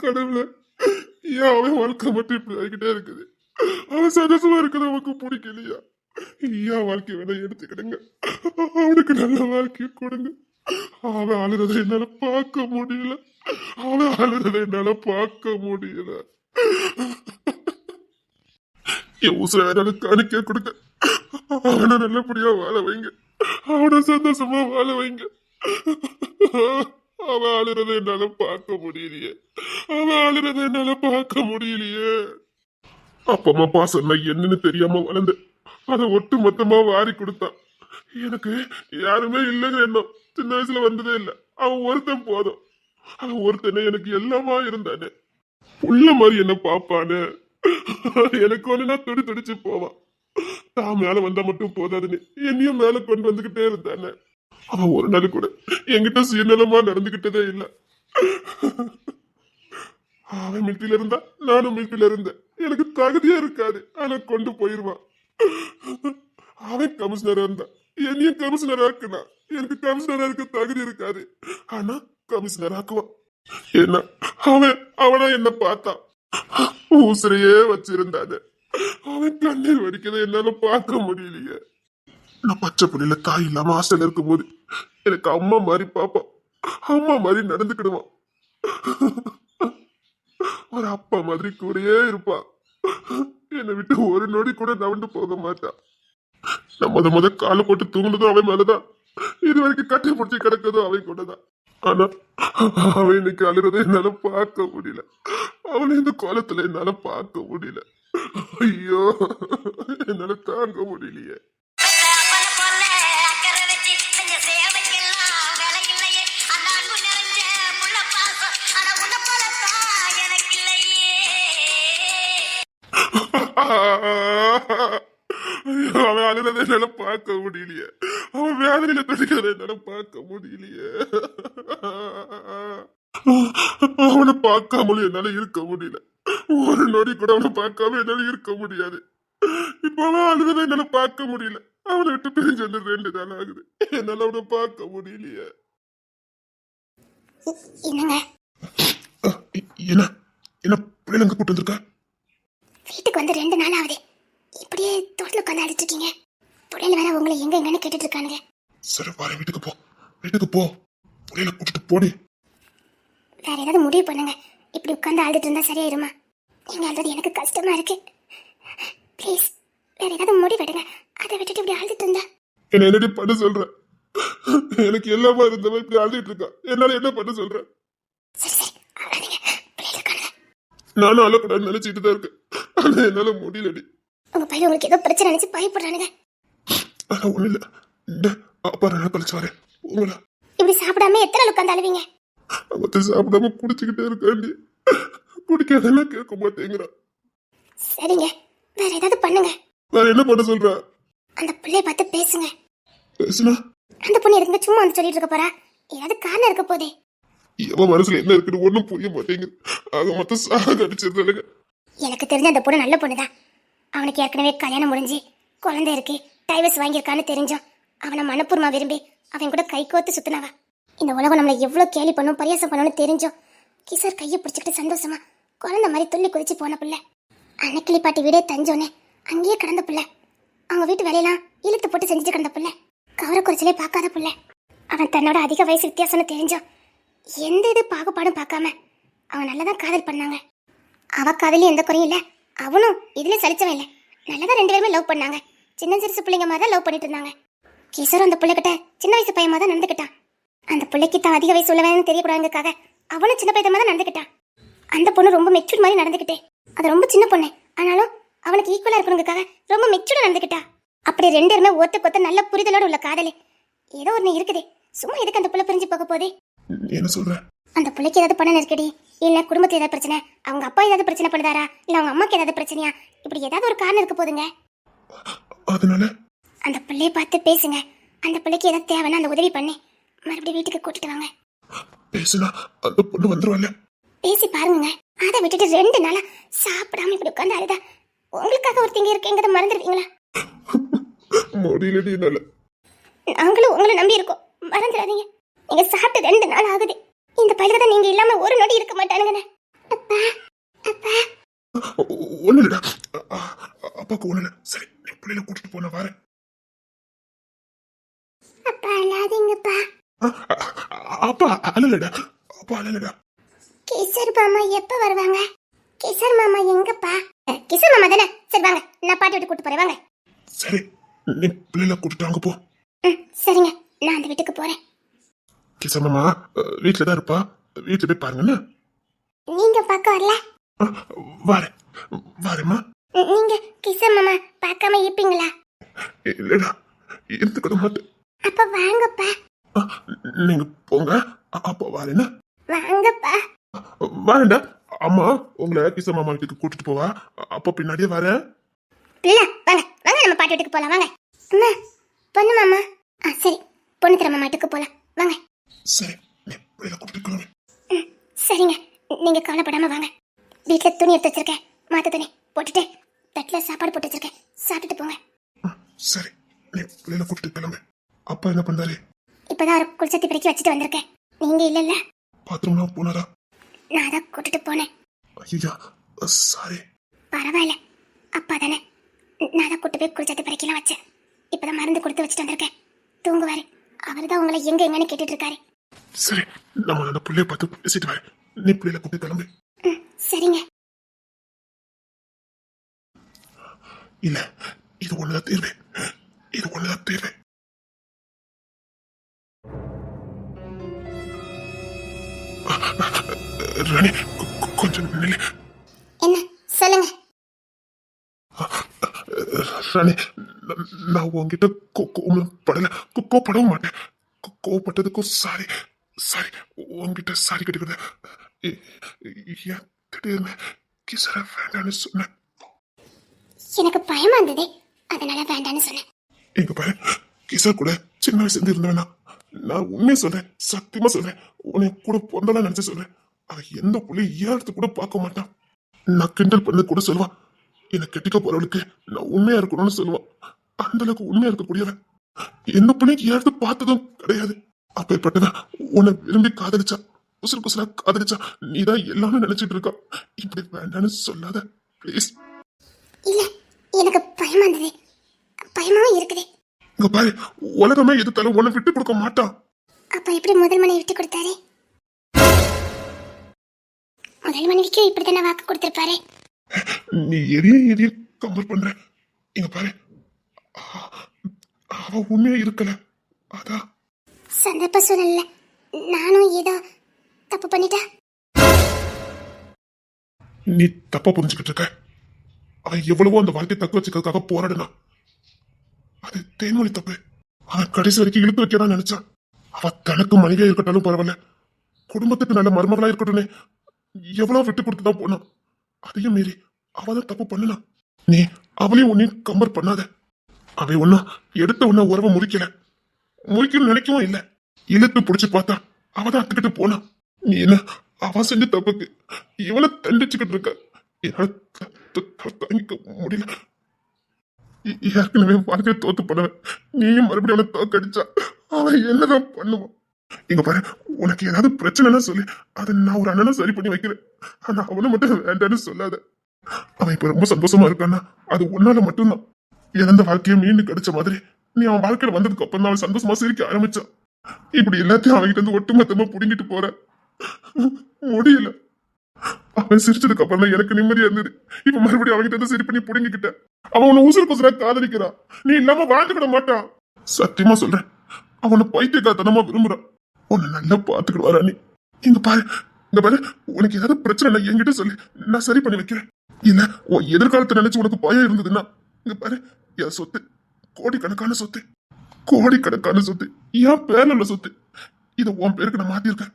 கடவுள, ஏன் அவன் வாழ்க்கை மட்டும் இப்படி ஆகிக்கிட்டே இருக்குது? அவன் சந்தோஷமா இருக்கிறது அவனுக்கு பிடிக்கலையா? ஏன் வாழ்க்கை வேணா எடுத்துக்கிடுங்க, அவனுக்கு நல்ல வாழ்க்கையை கொடுங்க. அவன் அழுறதை என்னால பார்க்க முடியல. அவன் அழுறதை என்னால பார்க்க முடியல. என் உசுர வேணாலும் காணிக்க கொடுங்க. அவனை நல்லபடியா வாழ வைங்க. அவனை சந்தோஷமா வாழ வைங்க. அவன் அழுறதை என்னால பார்க்க முடியலையே. அவன் அழுறதை என்னால பார்க்க முடியலையே. அப்பமா பாசம்னா என்னன்னு தெரியாம வளர்ந்து அதை ஒட்டு மொத்தமா வாரி கொடுத்தான். எனக்கு யாருமே இல்லைங்கிற எண்ணம் சின்ன வயசுல வந்ததே இல்லை. அவன் ஒருத்தன் போதும். அவன் ஒருத்தனே எனக்கு எல்லாமா இருந்தானே. புள்ள மாதிரி என்ன பாப்பானு. எனக்கு ஒண்ணுனா துடி துடிச்சு போவான். தான் மேல வந்தா மட்டும் போதாதுன்னு என்னையும் மேல கொண்டு வந்துகிட்டே இருந்தானே. அவன் ஒரு நாள் கூட என்கிட்ட சுயநலமா நடந்துகிட்டதே இல்லை. அவன் மில்கில இருந்தா நானும் மில்கில இருந்தேன். எனக்கு தகுதியா இருக்காது, ஆனா கொண்டு போயிருவான். அவன் கமிஷனரா இருந்தா என்னையும் கமிஷனர் ஆக்குனா. எனக்கு கமிஷனரா இருக்க தகுதி இருக்காது, ஆனா கமிஷனர் ஆக்குவான். என்ன அவனா என்ன பார்த்தான், ஊசரையே வச்சிருந்தானே. அவன் கண்ணீர் வடிக்கதை என்னால பார்க்க முடியலையே. நான் பச்சை புள்ளில தாய் இல்லாம ஹாஸ்டல் இருக்கும் போது எனக்கு அம்மா மாதிரி பாப்பான். அம்மா மாதிரி நடந்துக்கிடுவான். ஒரு அப்பா மாதிரி கூடயே இருப்பான். என்னை விட்டு ஒரு நொடி கூட நவண்டு போக மாட்டான். நான் முத காலை போட்டு தூங்குனதும் அவன் மேலதான். இது வரைக்கும் கட்டி பிடிச்சி கிடக்குதும் அவன் கூடதான். ஆனா அவன் இன்னைக்கு அழுறதை என்னால பார்க்க முடியல. அவனை இந்த கோலத்துல என்னால பார்க்க முடியல. ஐயோ, என்னால தாங்க முடியலையே. அவன் அழுறதை என்னால பார்க்க முடியலையே. அவன் வேதனையில துடிக்கிறத என்னால பார்க்க முடியலையே. அவனை பார்க்காமலும் என்னால இருக்க முடியல. ஒரு நொடி கூட அவனை பார்க்காம என்னால இருக்க முடியாது. இப்ப அவன் அழுறதை என்னால பார்க்க முடியல. அவனை விட்டு பிரிஞ்சு வந்து 2 நாள் ஆகுது. என்னால அவனை பார்க்க முடியலையே. என்னங்க என்ன என்ன பிள்ளைங்க கூட்டு வந்திருக்க? வீட்டுக்கு வந்து 2 நாள் ஆகுது. இப்படியே தோட்டத்தில் உட்காந்து அடிட்டு இருக்கீங்க. புள்ளைல வேற உங்களை எங்க எங்கன்னு கேட்டுட்டு இருக்கானுங்க. சரி வாரேன், வீட்டுக்கு போ. வீட்டுக்கு போ, பிள்ளைல கூட்டிட்டு போடி. வேற ஏதாவது முடிவு பண்ணுங்க. இப்படி உட்காந்து அழுதுட்டு இருந்தா சரியாயிருமா? நீங்க அழுது எனக்கு கஷ்டமா இருக்கு. ப்ளீஸ் வேற ஏதாவது முடிவு எடுங்க. அதை விட்டுட்டு இப்படி அழுதுட்டு இருந்தா என்ன என்னடி பண்ண சொல்ற? எனக்கு எல்லாமா இருந்தவன் இப்படி அழுதுட்டு இருக்கா. என்னால என்ன பண்ண சொல்ற? சரி சரி அழாதீங்க. பிள்ளைல இருக்கானுங்க. நானும் அழக்கூடாதுன்னு நினைச்சிட்டு தான் இருக்கேன். ஆனா என்னால முடியலடி. உங்க பையன் உங்களுக்கு ஏதோ பிரச்சனை நினைச்சு பயப்படுறானுங்க. ஆனா ஒண்ணு இல்ல. அப்பா நான் கழிச்சு வரேன். உங்களா இப்படி சாப்பிடாம எத்தனை நாள் உட்காந்து அழுவீங்க? அவத்த சாப்பிடாம குடிச்சுக்கிட்டே இருக்காண்டி. குடிக்காதெல்லாம் கேட்க மாட்டேங்கிறான். சரிங்க வேற ஏதாவது பண்ணுங்க. வேற என்ன பண்ண சொல்ற? அந்த பிள்ளைய பார்த்து பேசுங்க. பேசுனா அந்த பொண்ணு எதுங்க சும்மா வந்து சொல்லிட்டு இருக்க போறா? ஏதாவது காரணம் இருக்க போதே. எவன் மனசுல என்ன இருக்குன்னு ஒண்ணும் புரிய மாட்டேங்குது. ஆக மொத்தம் சாக அடிச்சிருந்தாலுங்க. எனக்கு தெரிஞ்ச அந்த பொண்ணு நல்ல பொண்ணுதான். அவனுக்கு ஏற்கனவே கல்யாணம் முடிஞ்சு குழந்தை இருக்கு, டைவர்ஸ் வாங்கியிருக்கான்னு தெரிஞ்சோம். அவனை மனப்பூர்வமா விரும்பி அவன் கூட கை கோத்து சுத்தினவா. இந்த உலகம் நம்மளை எவ்வளவு கேலி பண்ணும் பரியாசம் பண்ணணும்னு தெரிஞ்சோம். கிஷோர் கையை பிடிச்சிக்கிட்டு சந்தோஷமா குழந்தை மாதிரி துள்ளி குதிச்சு போன பிள்ளை. அன்னைக்கிளி பாட்டி வீடே தஞ்சோன்னே அங்கேயே கிடந்த பிள்ளை. அவங்க வீட்டு வேலையெல்லாம் இழுத்து போட்டு செஞ்சுட்டு கிடந்த பிள்ளை. கவர குறைச்சலே பார்க்காத பிள்ளை. அவன் தன்னோட அதிக வயசு வித்தியாசம்னு தெரிஞ்சோம். எந்த இது பாகுபாடும் பார்க்காம அவன் நல்லதான் காதல் பண்ணாங்க. அவ காதலையும் எந்த குறையும் இல்லை, அவனும் இதுல சலிச்சவன் இல்லை. நல்லதான் 2 பேருமே லவ் பண்ணாங்க. சின்ன சிறுசு பிள்ளைங்க மாதிரி தான் லவ் பண்ணிட்டு இருந்தாங்க. கிஷோர் அந்த பிள்ளைகிட்ட சின்ன வயசு பையன் தான் நடந்துக்கிட்டான். அந்த பிள்ளைக்கு தான் அதிக வயசு உள்ளவன்னு தெரியக்கூடாதுக்காக அவனும் சின்ன பையன் மாதிரி நடந்துக்கிட்டான். அந்த பொண்ணு ரொம்ப மெச்சூர் மாதிரி நடந்துக்கிட்டே. அது ரொம்ப சின்ன பொண்ணு, ஆனாலும் அவனுக்கு ஈக்குவலா இருக்கணுங்கிறதுக்காக ரொம்ப மெச்சூர்டா நடந்துக்கிட்டா. அப்படி 2 பேருமே ஒத்த நல்ல புரிதலோட உள்ள காதலு. ஏதோ ஒண்ணு இருக்குது. சும்மா எதுக்கு அந்த பிள்ளை பிரிஞ்சு போக போதே? என்ன சொல்ற? அந்த பிள்ளைக்கு ஏதாவது பண்ண நெருக்கடி, இல்ல குடும்பத்துல ஏதாவது பிரச்சனை, அவங்க அப்பா ஏதாவது பிரச்சனை பண்ணுதாரா, இல்ல அவங்க அம்மாக்கு ஏதாவது பிரச்சனையா, இப்படி ஏதாவது ஒரு காரணம் இருக்க போதுங்க. அதனால அந்த பிள்ளைய பார்த்து பேசுங்க. அந்த பிள்ளைக்கு ஏதாவது தேவைன்னா அந்த உதவி பண்ணி மறுபடியும் வீட்டுக்கு கூட்டிட்டு வாங்க. பேசுனா அந்த பொண்ணு வந்துருவாள். பேசி பாருங்க. அதை விட்டுட்டு 2 நாளா சாப்பிடாம இப்படி உட்காந்து அழுதா உங்களுக்காக ஒருத்தங்க இருக்கேங்கிறத மறந்துடுவீங்களா? முடியலடி என்னால. நாங்களும் உங்களை நம்பி இருக்கோம், மறந்துடாதீங்க. நீங்க சாப்பிட்டு 2 நாள் ஆகுது. இந்த பையல தான் நீங்க இல்லாம ஒரு நொடி இருக்க மாட்டானுங்க. அப்பா அப்பா ஒண்ணு இல்லடா. அப்பாக்கு ஒண்ணு இல்ல. சரி நீ பிள்ளைல கூட்டிட்டு போன வரேன். அப்பா அழாதீங்கப்பா. அப்பா அழலடா. அப்பா அழலடா. கிஷோர் மாமா எப்ப வருவாங்க? கிஷோர் மாமா எங்கப்பா? கிஷோர் மாமா தானே. சரி வாங்க, நான் பாட்டி விட்டு கூட்டு போறேன். வாங்க. சரி நீ பிள்ளைல கூட்டிட்டு வாங்க போ. சரிங்க, நான் அந்த வீட்டுக்கு போறேன். கிஷோர் மாமா வீட்டுல தான் இருப்பா. வீட்டுல போய் பாருங்கண்ணா. நீங்க பார்க்க வரல? வரேன் வரேம்மா. நீங்க கிஷோர் மாமா பார்க்காம இருப்பீங்களா? இல்லடா, இருந்துக்கிட மாட்டேன். அப்ப வாங்கப்பா. நீங்க போங்க, அப்பா வரேன்னா. வாங்கப்பா. வரேன்டா. அம்மா உங்களை கிஷோர் மாமா வீட்டுக்கு கூட்டிட்டு போவா. அப்பா பின்னாடியே வரேன். இல்ல வாங்க வாங்க, நம்ம பாட்டி வீட்டுக்கு போலாம். வாங்க. அம்மா பொண்ணு மாமா. சரி பொண்ணு தர மாமா வீட்டுக்கு போலாம். வாங்க. சரி நீ பிள்ளைல கூட்டிட்டு கிளம்பு. சரிங்க, நீங்க கவலைப்படாம வாங்க. வீட்டுல துணி எடுத்து வச்சிருக்கேன், மாத்த துணி போட்டுட்டு தட்டுல சாப்பாடு போட்டு வச்சிருக்கேன், சாப்பிட்டுட்டு போங்க. சரி நீ பிள்ளைல கூட்டிட்டு கிளம்பு. அப்பா என்ன பண்றாரு? இப்பதான் ஒரு குளிச்சத்தி பிடிக்கி வச்சுட்டு வந்திருக்கேன். நீங்க இல்லல்ல? பாத்ரூம்லாம் போனாரா? நான் தான் கூட்டிட்டு போனேன். ஐயா சாரி. பரவாயில்ல, அப்பா தானே. நான் தான் கூட்டு போய் குளிச்சத்தி பிடிக்கலாம் வச்சேன். இப்பதான் மருந்து கொடுத்து வச்சுட்டு வந்திருக்கேன். தூங்குவாரு. அவர் தான் உங்களை எங்க எங்கன்னு கேட்டுட்டு இருக்காரு. சரி நம்ம அந்த பிள்ளைய பார்த்து பேசிட்டு வரேன். நீ பிள்ளைல கூட்டிட்டு கிளம்பு. சரிங்க. இல்ல இது ஒண்ணுதான் தீர்வு. இது ஒண்ணுதான் தீர்வு. ராணி கொஞ்சம் நில்லு. என்ன சொல்லுங்க. ராணி நான் உங்ககிட்ட கோபப்படல, கோபப்படவும் மாட்டேன். கோபப்பட்டதுக்கும் சாரி. சாரி, உங்ககிட்ட சாரி கேட்டுக்கிறது. ஏன் திடீர்னு கிசர வேண்டான்னு சொன்னேன்? எனக்கு பயமா இருந்தது, அதனால வேண்டான்னு சொன்னேன். எங்க பாரு, கிசர் கூட சின்ன வயசுல இருந்தவனா. நான் உண்மையை சொல்றேன், சத்தியமா சொல்றேன். உன்னை கூட பொந்தலாம் நினைச்சு சொல்றேன். அவன் எந்த புள்ளி ஏறத்து கூட பார்க்க மாட்டான். நான் கிண்டல் பண்ண கூட சொல்லுவான். என்னை கெட்டிக்க போறவளுக்கு நான் உண்மையா இருக்கணும்னு சொல்லுவான். அந்த அளவுக்கு உண்மையா இருக்கக்கூடியவன் எந்த பிள்ளைக்கு ஏறது பார்த்ததும் கிடையாது. அப்பேற்பட்டவன் உன்னை விரும்பி காதலிச்சா, உசுறு குசுரா காதலிச்சா. நீதான் எல்லாமே நினைச்சிட்டு இருக்கா. இப்படி வேண்டான்னு சொல்லாத ப்ளீஸ். இல்ல, எனக்கு பயமா இருந்தது, பயமாவும் இருக்குது. இங்க பாரு, உலகமே எதுத்தாலும் உன்னை விட்டு கொடுக்க மாட்டான். அப்ப எப்படி முதல் மனைவி விட்டு கொடுத்தாரு? முதல் மனைவிக்கு இப்படித்தானே வாக்கு கொடுத்திருப்பாரு. நீ எதையும் கம்பேர் பண்ற. இங்க பாரு, அவ உண்மையா இருக்கல. அதான் சந்தர்ப்ப சூழல்ல நானும் ஏதோ தப்பு பண்ணிட்டேன். நீ தப்பா புரிஞ்சுக்கிட்டு இருக்க. அவன் எவ்வளவோ அந்த வாழ்க்கை தக்க வச்சுக்கிறதுக்காக போராடுனா. அது தேன்மொழி தப்பு. அவன் கடைசி வரைக்கும் இழுத்து வைக்கிறான்னு நினைச்சான். அவ தனக்கு மனைவியா இருக்கட்டாலும் பரவாயில்ல, குடும்பத்துக்கு நல்ல மருமகளா இருக்கட்டும்னு எவ்வளவு விட்டு கொடுத்துதான் போனான். அதையும் மீறி அவதான் தப்பு பண்ணலாம். நீ அவளையும் உன்னையும் கம்பேர் பண்ணாத. அவன் ஒன்னும் எடுத்த உன்ன உறவை முறிக்கணும்னு நினைக்கவும் இல்லை. இழுத்து பிடிச்சு பார்த்தா அவதான் அத்துக்கிட்டு போனான். நீ என்ன அவ செஞ்ச தப்புக்கு இவனை தண்டிச்சுக்கிட்டு இருக்க. என்னால தாங்கிக்க முடியல. ஏற்கனவே வாழ்க்கையை தோத்து போனவன் நீயும் மறுபடியும் அவனை தோக்கடிச்சா அவன் என்னதான் பண்ணுவான்? இங்க பாரு, உனக்கு ஏதாவது பிரச்சனைனா சொல்லி அதை நான் ஒரு அண்ணனை சரி பண்ணி வைக்கிறேன். ஆனா அவனை மட்டும் வேண்டான்னு சொல்லாத. அவன் இப்ப ரொம்ப சந்தோஷமா இருக்கான்னா அது உன்னால மட்டும்தான். இழந்த வாழ்க்கையை மீண்டும் கிடைச்ச மாதிரி நீ அவன் வாழ்க்கையில வந்ததுக்கு அப்புறம் தான் அவன் சந்தோஷமா சிரிக்க ஆரம்பிச்சான். இப்படி எல்லாத்தையும் அவன்கிட்ட இருந்து ஒட்டுமொத்தமா புடுங்கிட்டு போற முடியல. அவன் சிரிச்சதுக்கு அப்புறம் தான் எனக்கு நிம்மதியா இருந்தது. இப்ப மறுபடியும் அவன்கிட்ட இருந்து சரி பண்ணி புடுங்கிக்கிட்ட. அவன் உன்னை உசுறு குசுரா காதலிக்கிறான். நீ இல்லாம வாழ்ந்துக்கிட மாட்டான். சத்தியமா சொல்றேன், அவனை பைத்தியக்காரத்தனமா விரும்புறான். உன்னை நல்லா பாத்துக்கிட்டு வரா. நீ இங்க பாரு, உனக்கு ஏதாவது பிரச்சனை என்கிட்ட சொல்லி நான் சரி பண்ணி வைக்கிறேன். இல்ல உன் எதிர்காலத்தை நினைச்சு உனக்கு பயம் இருந்ததுன்னா இங்க பாரு, என் சொத்து கோடிக்கணக்கான சொத்து, என் பேர்ல உள்ள சொத்து. இதை உன் பேருக்கு நான் மாத்திருக்கேன்.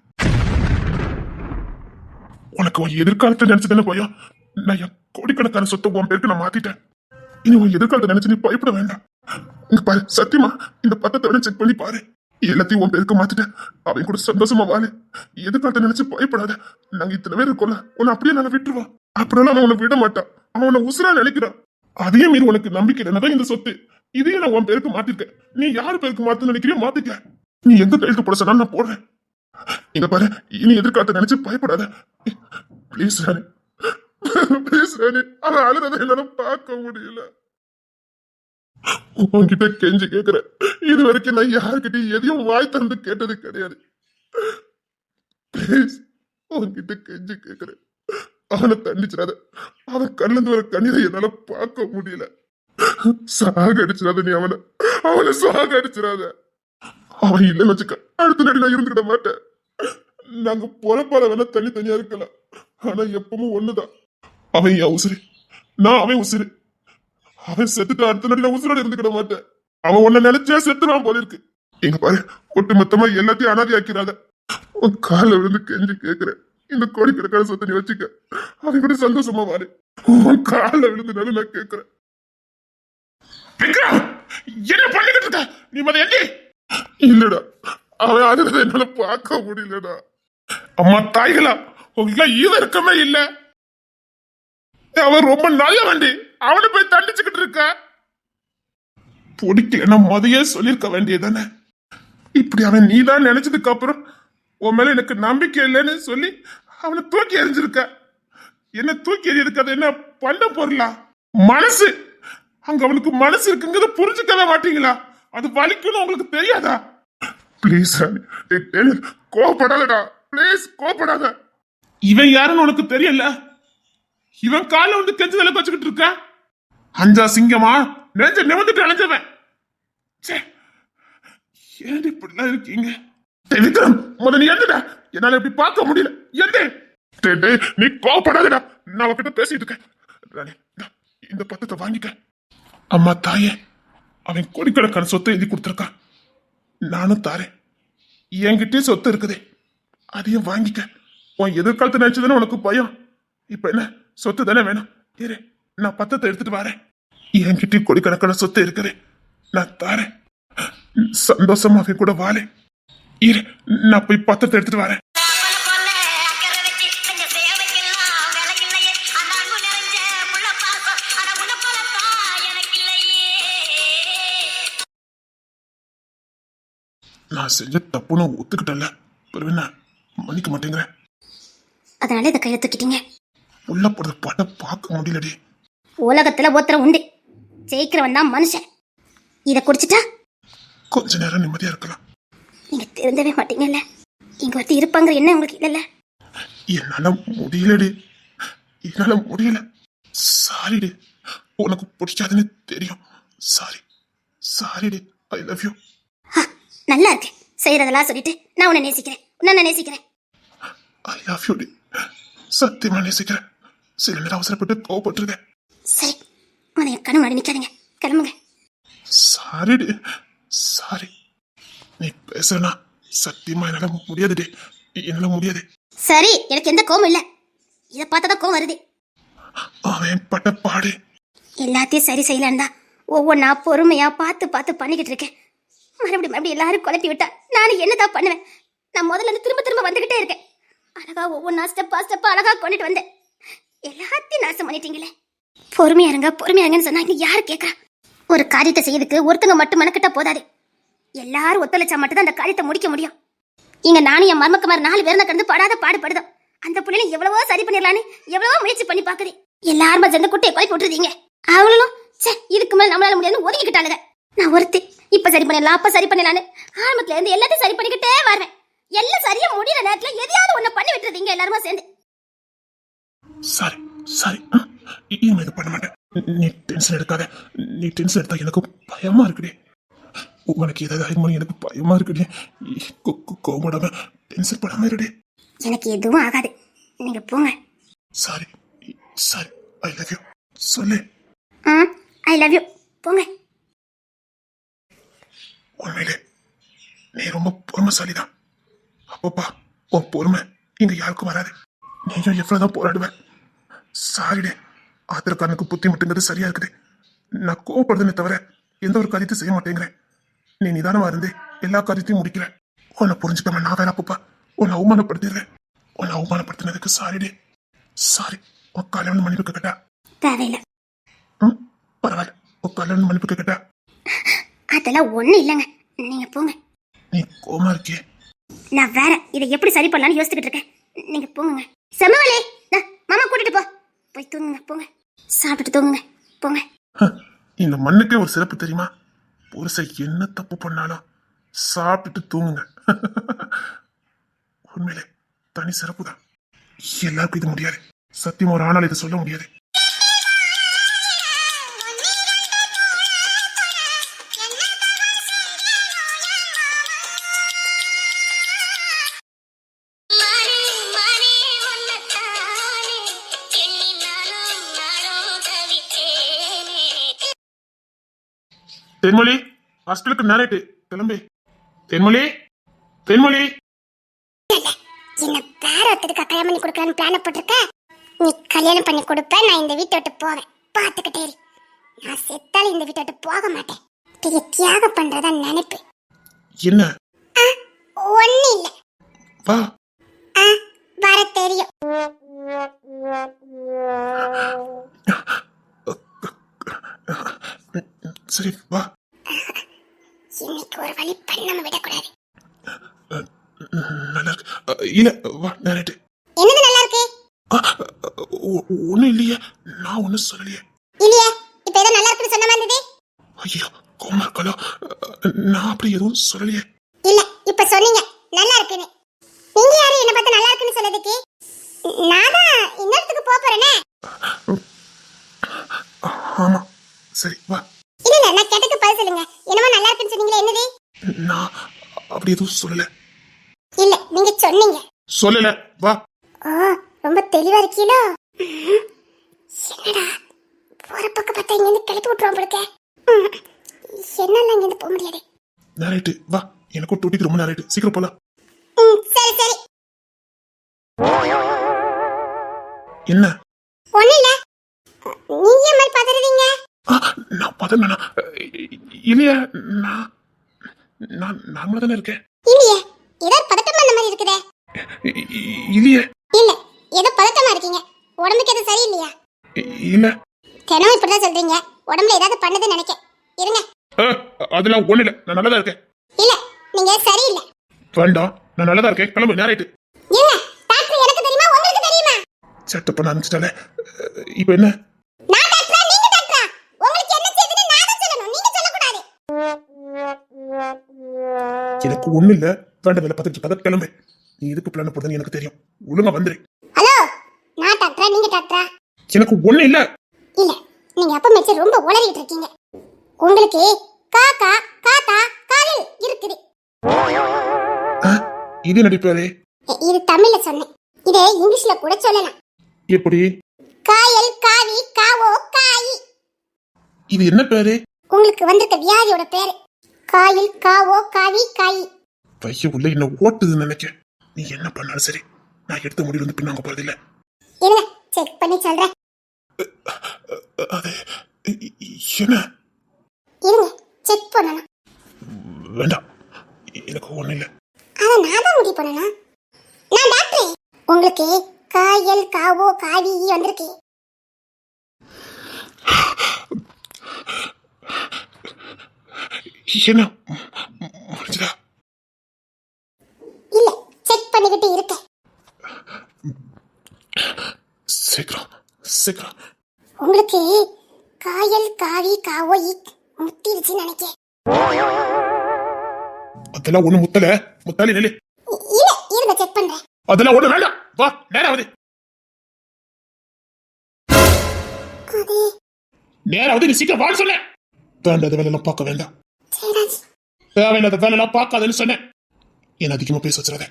உனக்கு உன் எதிர்காலத்தை நினைச்சதுன்னு பயம். நான் என் கோடிக்கணக்கான சொத்தை உன் பேருக்கு நான் மாத்திட்டேன். இனி உன் எதிர்காலத்தை நினைச்சு நீ பயப்பட வேண்டாம். இங்க பாரு, சத்தியமா இந்த பத்தத்தை விட செக் பண்ணி பாரு. எல்லாத்தையும் உன் பேருக்கு மாத்திட்டேன். அவன் கூட சந்தோஷமா வாழு. எதிர்காலத்தை நினைச்சு பயப்படாத. நாங்க இத்தனை பேர் இருக்கோம்ல, உன்னை அப்படியே நாங்க விட்டுருவோம். அப்புறம் அவன் உன்னை விட மாட்டான். அவன் உன்னை உசுரா நினைக்கிறான். அதே மீறி உனக்கு நம்பிக்கை என்னதான் இந்த சொத்து. இதையும் நான் உன் பேருக்கு மாத்திருக்கேன். நீ யாரு பேருக்கு மாத்த நினைக்கிறியோ மாத்திக்க. நீ எங்க கையெழுத்து போட சொன்னா நான் போடுறேன். இங்க பாரு, இனி எதிர்காலத்தை நினைச்சு பயப்படாத. பிளீஸ் ராணி, பிளீஸ் ராணி. அவன் அழுறதை என்னால பார்க்க முடியல. உன்கிட்ட கெஞ்சி கேக்குறேன். இது வரைக்கும் நான் யாருக்கிட்டையும் எதையும் வாய் திறந்து கேட்டது கிடையாது. பிளீஸ், உன்கிட்ட கெஞ்சி கேக்குறேன். அவனை தண்டிச்சிடாத. அவன் கண்ணிலிருந்து வர கண்ணீரை என்னால பார்க்க முடியல. சாகடிச்சிடாத. நீ அவனை சாகடிச்சிடாத. அவன் இல்லைன்னு வச்சுக்க, அடுத்த நடி நான் இருந்துக்கிட மாட்டேன். நாங்க பொறப்பால வேணா தனியா இருக்கலாம். ஆனா எப்பவும் ஒண்ணுதான். அவன் என் உசுரு, நான் அவன் உசுரு. அவன் செத்துட்டு அடுத்த நடி நான் உசுரோட இருந்துக்கிட மாட்டேன். அவன் உன்னை நினைச்சே செத்துறான் போல இருக்கு. எங்க பாரு, ஒட்டு மொத்தமா எல்லாத்தையும் அனாதையாக்கிறாத. உன் கால விழுந்து கெஞ்சி கேக்குறேன். இந்த கோடிக்கணக்கான சொத்தை நீ வச்சுக்க. அவன் கூட சந்தோஷமா வாரு. உன் கால விழுந்து நான் கேக்குறேன். என்ன பண்ணிக்கிட்டு இருக்க நீ? மத எங்க? இல்லடா, அவன் அழுறதை என்னால பார்க்க முடியலடா. அம்மா தாய்களா, உங்களுக்கு ஈவ இருக்கமே இல்ல. அவன் ரொம்ப நல்ல வண்டி. அவனை போய் தண்டிச்சுக்கிட்டு இருக்க. பிடிக்கலன்னா முதையே சொல்லிருக்க வேண்டியதானே. இப்படி அவன் நீதான் நினைச்சதுக்கு அப்புறம் உன் மேல எனக்கு நம்பிக்கை இல்லைன்னு சொல்லி அவனை தூக்கி எறிஞ்சிருக்க. என்ன தூக்கி எறியிருக்காது என்ன பண்ண பொருளா? மனசு. அங்க அவனுக்கு மனசு இருக்குங்கிறத புரிஞ்சுக்கவே மாட்டீங்களா? அது வலிக்குன்னு உங்களுக்கு தெரியாதா? பிளீஸ் கோபப்படாதடா. பிளீஸ் கோபப்படாத. இவன் யாருன்னு உனக்கு தெரியல. இவன் கால வந்து கெஞ்சு வேலை வச்சுக்கிட்டு இருக்க. அஞ்சா சிங்கமா நெஞ்ச நிமிந்துட்டு அலைஞ்சவன். ச்சே, ஏன் இப்படிலாம் இருக்கீங்க? டேய் விக்ரம், முதல்ல நீ எந்தடா? என்னால இப்படி பார்க்க முடியல. எந்த? டேய், நீ கோவப்படாதடா. நான் அவகிட்ட பேசிட்டு இருக்கேன். ராணி, இந்தா, இந்த பத்திரத்தை வாங்கிக்க. அம்மா தாயே, அவன் கோடிக்கணக்கான சொத்தை எழுதி கொடுத்துருக்கான். நானும் தாரேன். என்கிட்டயே சொத்து இருக்குதே, அதையும் வாங்கிக்க. உன் எதிர்காலத்தை நினைச்சதுன்னு உனக்கு பயம். இப்ப என்ன, சொத்து தானே வேணும். இரு, நான் பத்திரத்தை எடுத்துட்டு வரேன். என்கிட்டயும் கோடிக்கணக்கான சொத்து இருக்குது, நான் தாரேன். சந்தோஷமா அவன் கூட வாழே. இரு, நான் போய் பத்திரத்தை எடுத்துட்டு வரேன். நான் செஞ்ச தப்புன்னு ஒத்துக்கிட்டல, பிறகு என்ன மன்னிக்க மாட்டேங்கிறேன். அதனால இதை கையில தூக்கிட்டீங்க. உள்ள போடுற பட பார்க்க முடியலடி. உலகத்துல ஒருத்தர் உண்டு, ஜெயிக்கிறவன் தான் மனுஷன். இதை குடிச்சிட்டா கொஞ்ச நேரம் நிம்மதியா இருக்கலாம். நீங்க திருந்தவே மாட்டீங்கல்ல. இங்க ஒருத்தர் இருப்பாங்க என்ன உங்களுக்கு இல்லைல்ல. என்னால முடியலடி, என்னால முடியல. சாரிடி, உனக்கு பிடிக்காதுன்னு தெரியும். சாரி, சாரிடி. I love you. நல்லா இருக்கு செய்யறதெல்லாம் சொல்லிட்டு. நான் உன்னை நேசிக்கிறேன், உன்னை நேசிக்கிறேன். ஐ லவ் யூ டி. சத்தியமா நேசிக்கிறேன். சில நேரம் அவசரப்பட்டு கோவப்பட்டிருக்கேன். சரி, உன்னை என் கண்ணு முன்னாடி நிக்காதீங்க, கிளம்புங்க. சாரிடி, சாரி. நீ பேசுறனா சத்தியமா என்னால முடியாதுடி, என்னால முடியாது. சரி, எனக்கு எந்த கோவம் இல்ல. இதை பார்த்தாதான் கோவம் வருது. அவன் பட்ட பாடு. எல்லாத்தையும் சரி செய்யலான்னு தான் ஒவ்வொன்றா பொறுமையா பார்த்து பார்த்து பண்ணிக்கிட்டு இருக்கேன். மறுபடியும் எல்லாரும் குழப்பி விட்டா நானும் என்னதான் பண்ணுவேன்? நான் முதல்ல இருந்து திரும்ப திரும்ப வந்துகிட்டே இருக்கேன். அழகா ஒவ்வொன்றா ஸ்டெப்பா அழகா கொண்டுட்டு வந்தேன். எல்லாத்தையும் நாசம் பண்ணிட்டீங்களே. பொறுமையா இருங்கன்னு சொன்னா இங்க யாரு கேட்கறா? ஒரு காரியத்தை செய்யறதுக்கு ஒருத்தங்க மட்டும் மெனக்கிட்டா போதாது. எல்லாரும் ஒத்துழைச்சா மட்டும் தான் அந்த காரியத்தை முடிக்க முடியும். இங்க நானும் என் மருமக்குமார் 4 பேர் தான் கடந்து படாத பாடுபடுதோம். அந்த பிள்ளைங்க எவ்வளவோ சரி பண்ணிடலான்னு எவ்வளவோ முயற்சி பண்ணி பாக்குது. எல்லாரும் சேர்ந்து குட்டையை குழப்பி விட்டுருதீங்க. அவங்களும் இதுக்கு மேல நம்மளால முடியாதுன்னு ஒதுக்கிட்டாளுங்க. நான் ஒருத்தி இப்ப சரி பண்ணலாம், அப்ப சரி பண்ணலான்னு ஆரம்பத்துல இருந்து எல்லாத்தையும் சரி பண்ணிக்கிட்டே வருவேன். எல்லாம் சரியா முடியற நேரத்துல எதையாவது ஒண்ணு பண்ணி விட்டுறீங்க எல்லாருமா சேர்ந்து. Sorry, sorry. இனிமே இது பண்ண மாட்டேன். நீ டென்ஷன் எடுக்காத. நீ டென்ஷன் எடுத்தா எனக்கு பயமா இருக்குடி. உனக்கு ஏதாவது ஆகுமோ எனக்கு பயமா இருக்குடி. கோவப்படாம டென்ஷன் படாம இருடி. எனக்கு எதுவும் ஆகாது, நீங்க போங்க. Sorry, sorry. I love you. சொல்லு. I love you. போங்க. உண்மையிலே நீ ரொம்ப பொறுமைசாலிதான். அப்பப்பா, உன் பொறுமை இங்க யாருக்கும் வராது. நீயும் எவ்வளவுதான் போராடுவேன். சாரிடே, ஆத்திரக்காரனுக்கு புத்தி மட்டுங்கிறது சரியா இருக்குது. நான் கோவப்படுதுன்னு தவிர எந்த ஒரு காரியத்தை செய்ய மாட்டேங்கிறேன். நீ நிதானமா இருந்து எல்லா காரியத்தையும் முடிக்கிற. உன்னை புரிஞ்சுக்காம நான் வேணா அப்பப்பா உன்னை அவமானப்படுத்திடுறேன். உன்னை அவமானப்படுத்தினதுக்கு சாரிடே. சாரி. உன் கல்யாணம் மன்னிப்பு கேட்டா? தேவையில்லை. பரவாயில்ல, உன் கல்யாணம் மன்னிப்பு கேட்டா? அதெல்லாம் ஒண்ணு இல்லைங்க, நீங்க போங்க. நீ கோமா இருக்கியே. நான் வேற இதை எப்படி சரி பண்ணலாம்னு யோசிச்சுக்கிட்டு இருக்கேன். நீங்க போங்க. செமவலே, மாமா கூட்டிட்டு போ. போய் தூங்குங்க, போங்க. சாப்பிட்டுட்டு தூங்குங்க, போங்க. இந்த மண்ணுக்கே ஒரு சிறப்பு தெரியுமா? புருஷன் என்ன தப்பு பண்ணாலும் சாப்பிட்டுட்டு தூங்குங்க. உண்மையிலே தனி சிறப்பு தான். எல்லாருக்கும் இது முடியாது. சத்தியமா ஒரு ஆணால் இதை சொல்ல முடியாது. தென்மொழி, ஹாஸ்பிட்டலுக்கு நேரட்டு கிளம்பி. தென்மொழி, தென்மொழி. என்ன வேற ஒருத்தருக்கு கல்யாணம் பண்ணி கொடுக்கலான்னு பிளான் போட்டிருக்க. நீ கல்யாணம் பண்ணி கொடுப்ப, நான் இந்த வீட்டை விட்டு போவேன். பாத்துக்கிட்டே இரு. நான் செத்தாலும் இந்த வீட்டை விட்டு போக மாட்டேன். பெரிய தியாகம் பண்றதா நினைப்பு. என்ன? ஒண்ணு இல்ல. வா. வர தெரியும். சரி வா. இன்னைக்கு ஒரு வழி பண்ணாம விடக்கூடாது. நல்லா இருக்கு. இல்ல வா நேரட்டு. என்னது நல்லா இருக்கு? ஒண்ணும் இல்லையே, நான் ஒண்ணும் சொல்லலையே. இல்லையே, இப்ப ஏதோ நல்லா இருக்குன்னு சொன்ன மாதிரி இருந்தது. ஐயோ கோமா இருக்கலோ, நான் அப்படி எதுவும் சொல்லலையே. இல்ல, இப்ப சொன்னீங்க நல்லா இருக்குன்னு. நீங்க யாரு என்ன பார்த்து நல்லா இருக்குன்னு சொன்னதுக்கு? நான் தான் இன்னொருத்துக்கு போறேனே. ஆமா, சரி வா. இல்ல இல்ல நான் கேட்டதுக்கு பதில் சொல்லுங்க. என்னமோ நல்லா இருக்குன்னு சொன்னீங்களே, என்னது? நான் அப்படி எதுவும் சொல்லல. இல்ல நீங்க சொன்னீங்க. சொல்லல. வா. ரொம்ப தெளிவா இருக்கீங்களோ? என்னடா போற பக்கம் பார்த்தா இங்க இருந்து கிளப்பி விட்டுருவோம் போலக்கே. என்னால இங்க இருந்து போக முடியாது. நேராயிட்டு வா, எனக்கும் டூட்டிக்கு ரொம்ப நேராயிட்டு, சீக்கிரம் போலாம். சரி சரி. என்ன? ஒண்ணு இல்ல. நீங்க ஏன் மாதிரி பதறீங்க? நான் பதறனா? இல்லையா, நான் நான் நார்மலா தானே இருக்கேன். இல்லையே, ஏதோ பதட்டமா அந்த மாதிரி இருக்குதே. இல்லையே. இல்ல, ஏதோ பதட்டமா இருக்கீங்க. உடம்புக்கு எதுவும் சரியில்லையா? இல்ல. தினம் இப்படிதான் சொல்றீங்க. உடம்புல ஏதாவது பண்ணதுன்னு நினைக்க. இருங்க. அதெல்லாம் ஒண்ணு இல்ல, நான் நல்லதா இருக்கேன். இல்ல, நீங்க சரியில்லை. வேண்டாம், நான் நல்லதா இருக்கேன். கிளம்பு, நேராயிட்டு. என்ன டாக்டர் எனக்கு தெரியுமா உங்களுக்கு தெரியுமா? செட்டப் பண்ண ஆரம்பிச்சிட்டாலே. இப்போ என்ன? நான் டாக்டரா நீங்க டாக்டரா? உங்களுக்கு என்ன செய்யுதுன்னு நான் தான் சொல்லணும், நீங்க சொல்லக்கூடாது. எனக்கு ஒண்ணு இல்ல. வேண்டாம், வேலை பார்த்துட்டு இருக்காத, கிளம்பு. நீ எதுக்கு பிளான் போடுறதுன்னு எனக்கு தெரியும். ஒழுங்கா வந்துரு. ஹலோ, நான் டாக்டரா நீங்க டாக்டரா? எனக்கு ஒண்ணு இல்ல. இல்ல, நீங்க அப்ப மெச்சு ரொம்ப உளறிட்டு இருக்கீங்க. உங்களுக்கு காக்கா காத்தா காலில் இருக்குது. இது நடிப்பாரு. இது தமிழ்ல சொன்னேன். இதே இங்கிலீஷ்ல கூட சொல்லலாம். எப்படி? காயல் காவி காவோ காயி. இது என்ன பேரு? உங்களுக்கு வந்திருக்க வியாதியோட பேரு காயில் காவோ காவி காயி. பைய உள்ள என்ன ஓட்டுதுன்னு நினைக்க. நீ என்ன பண்ணாலும் சரி, நான் எடுத்த முடிவு வந்து பின்னாங்க போறது இல்ல. இருங்க, செக் பண்ணி சொல்றேன். அது என்ன? இருங்க, செக் பண்ணணும். வேண்டாம், எனக்கு ஒண்ணு இல்ல. அத நான் தான் முடிவு பண்ணணும். நான் டாக்டர். உங்களுக்கு காயல் காவோ காவி வந்திருக்கு. என்ன முடிஞ்சதா? இல்ல, செக் பண்ணிக்கிட்டு இருக்க. சீக்கிரம் சீக்கிரம். உங்களுக்கு காயல் காவி காவோ முத்திருச்சுன்னு நினைக்கிறேன். அதெல்லாம் ஒண்ணு முத்தல. முத்தாலி நெல்லு. இல்ல, இருங்க செக் பண்றேன். அதெல்லாம் ஒண்ணு வேண்டாம். வா, நேராவது. அது நேராவது, நீ சீக்கிரம் வான்னு சொன்னேன். வேண்டாத வேலையெல்லாம் பார்க்க வேண்டாம். சரிராஜ். தேவையில்லாத வேலையெல்லாம் பார்க்காதன்னு சொன்னேன். என்ன அதிகமா பேச வச்சிடாத.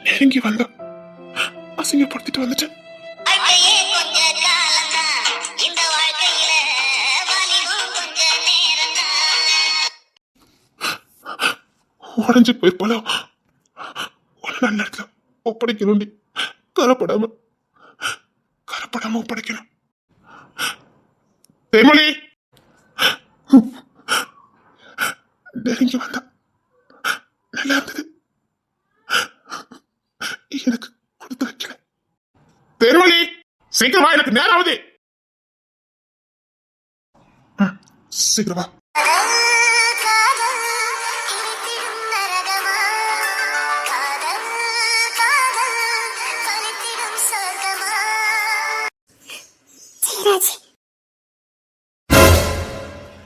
நெருங்கி வந்த அசிங்கப்படுத்திட்டு வந்துட்டேன். உடஞ்சு போயிருப்போல, ஒரு நல்ல இடத்துல ஒப்படைக்கணும். கரப்படாம ஒப்படைக்கணும். தேமொழி நெருங்கி வந்தா நல்லா இருந்தது. எனக்கு கொடுத்து வைக்கல. தேர்மொழி சீக்கிரமா, எனக்கு நேரம் ஆகுது. சீக்கிரமா.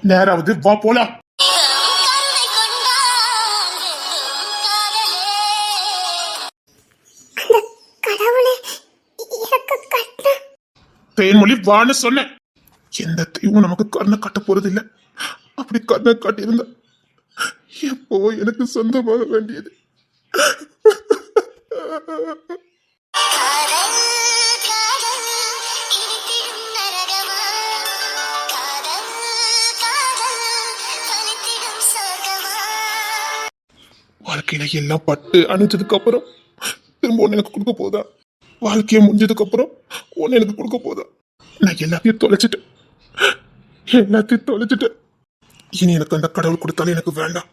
நேராவது, வா போலாம். தேன்மொழி வான்னு சொன்னேன். எந்த தெய்வம் நமக்கு கண்ணை கட்ட போறது இல்ல. அப்படி கண்ணை காட்டியிருந்தா எப்போ எனக்கு சொந்தமாக வேண்டியது. வாழ்க்கையில எல்லாம் பட்டு அணிஞ்சதுக்கு அப்புறம் திரும்ப ஒன்னு எனக்கு கொடுக்க போதா? வாழ்க்கையை முடிஞ்சதுக்கு அப்புறம் ஒன்னு எனக்கு கொடுக்க போதா? நான் எல்லாத்தையும் தொலைச்சிட்டேன். இனி எனக்கு அந்த கடவுள் கொடுத்தாலும் எனக்கு வேண்டாம்.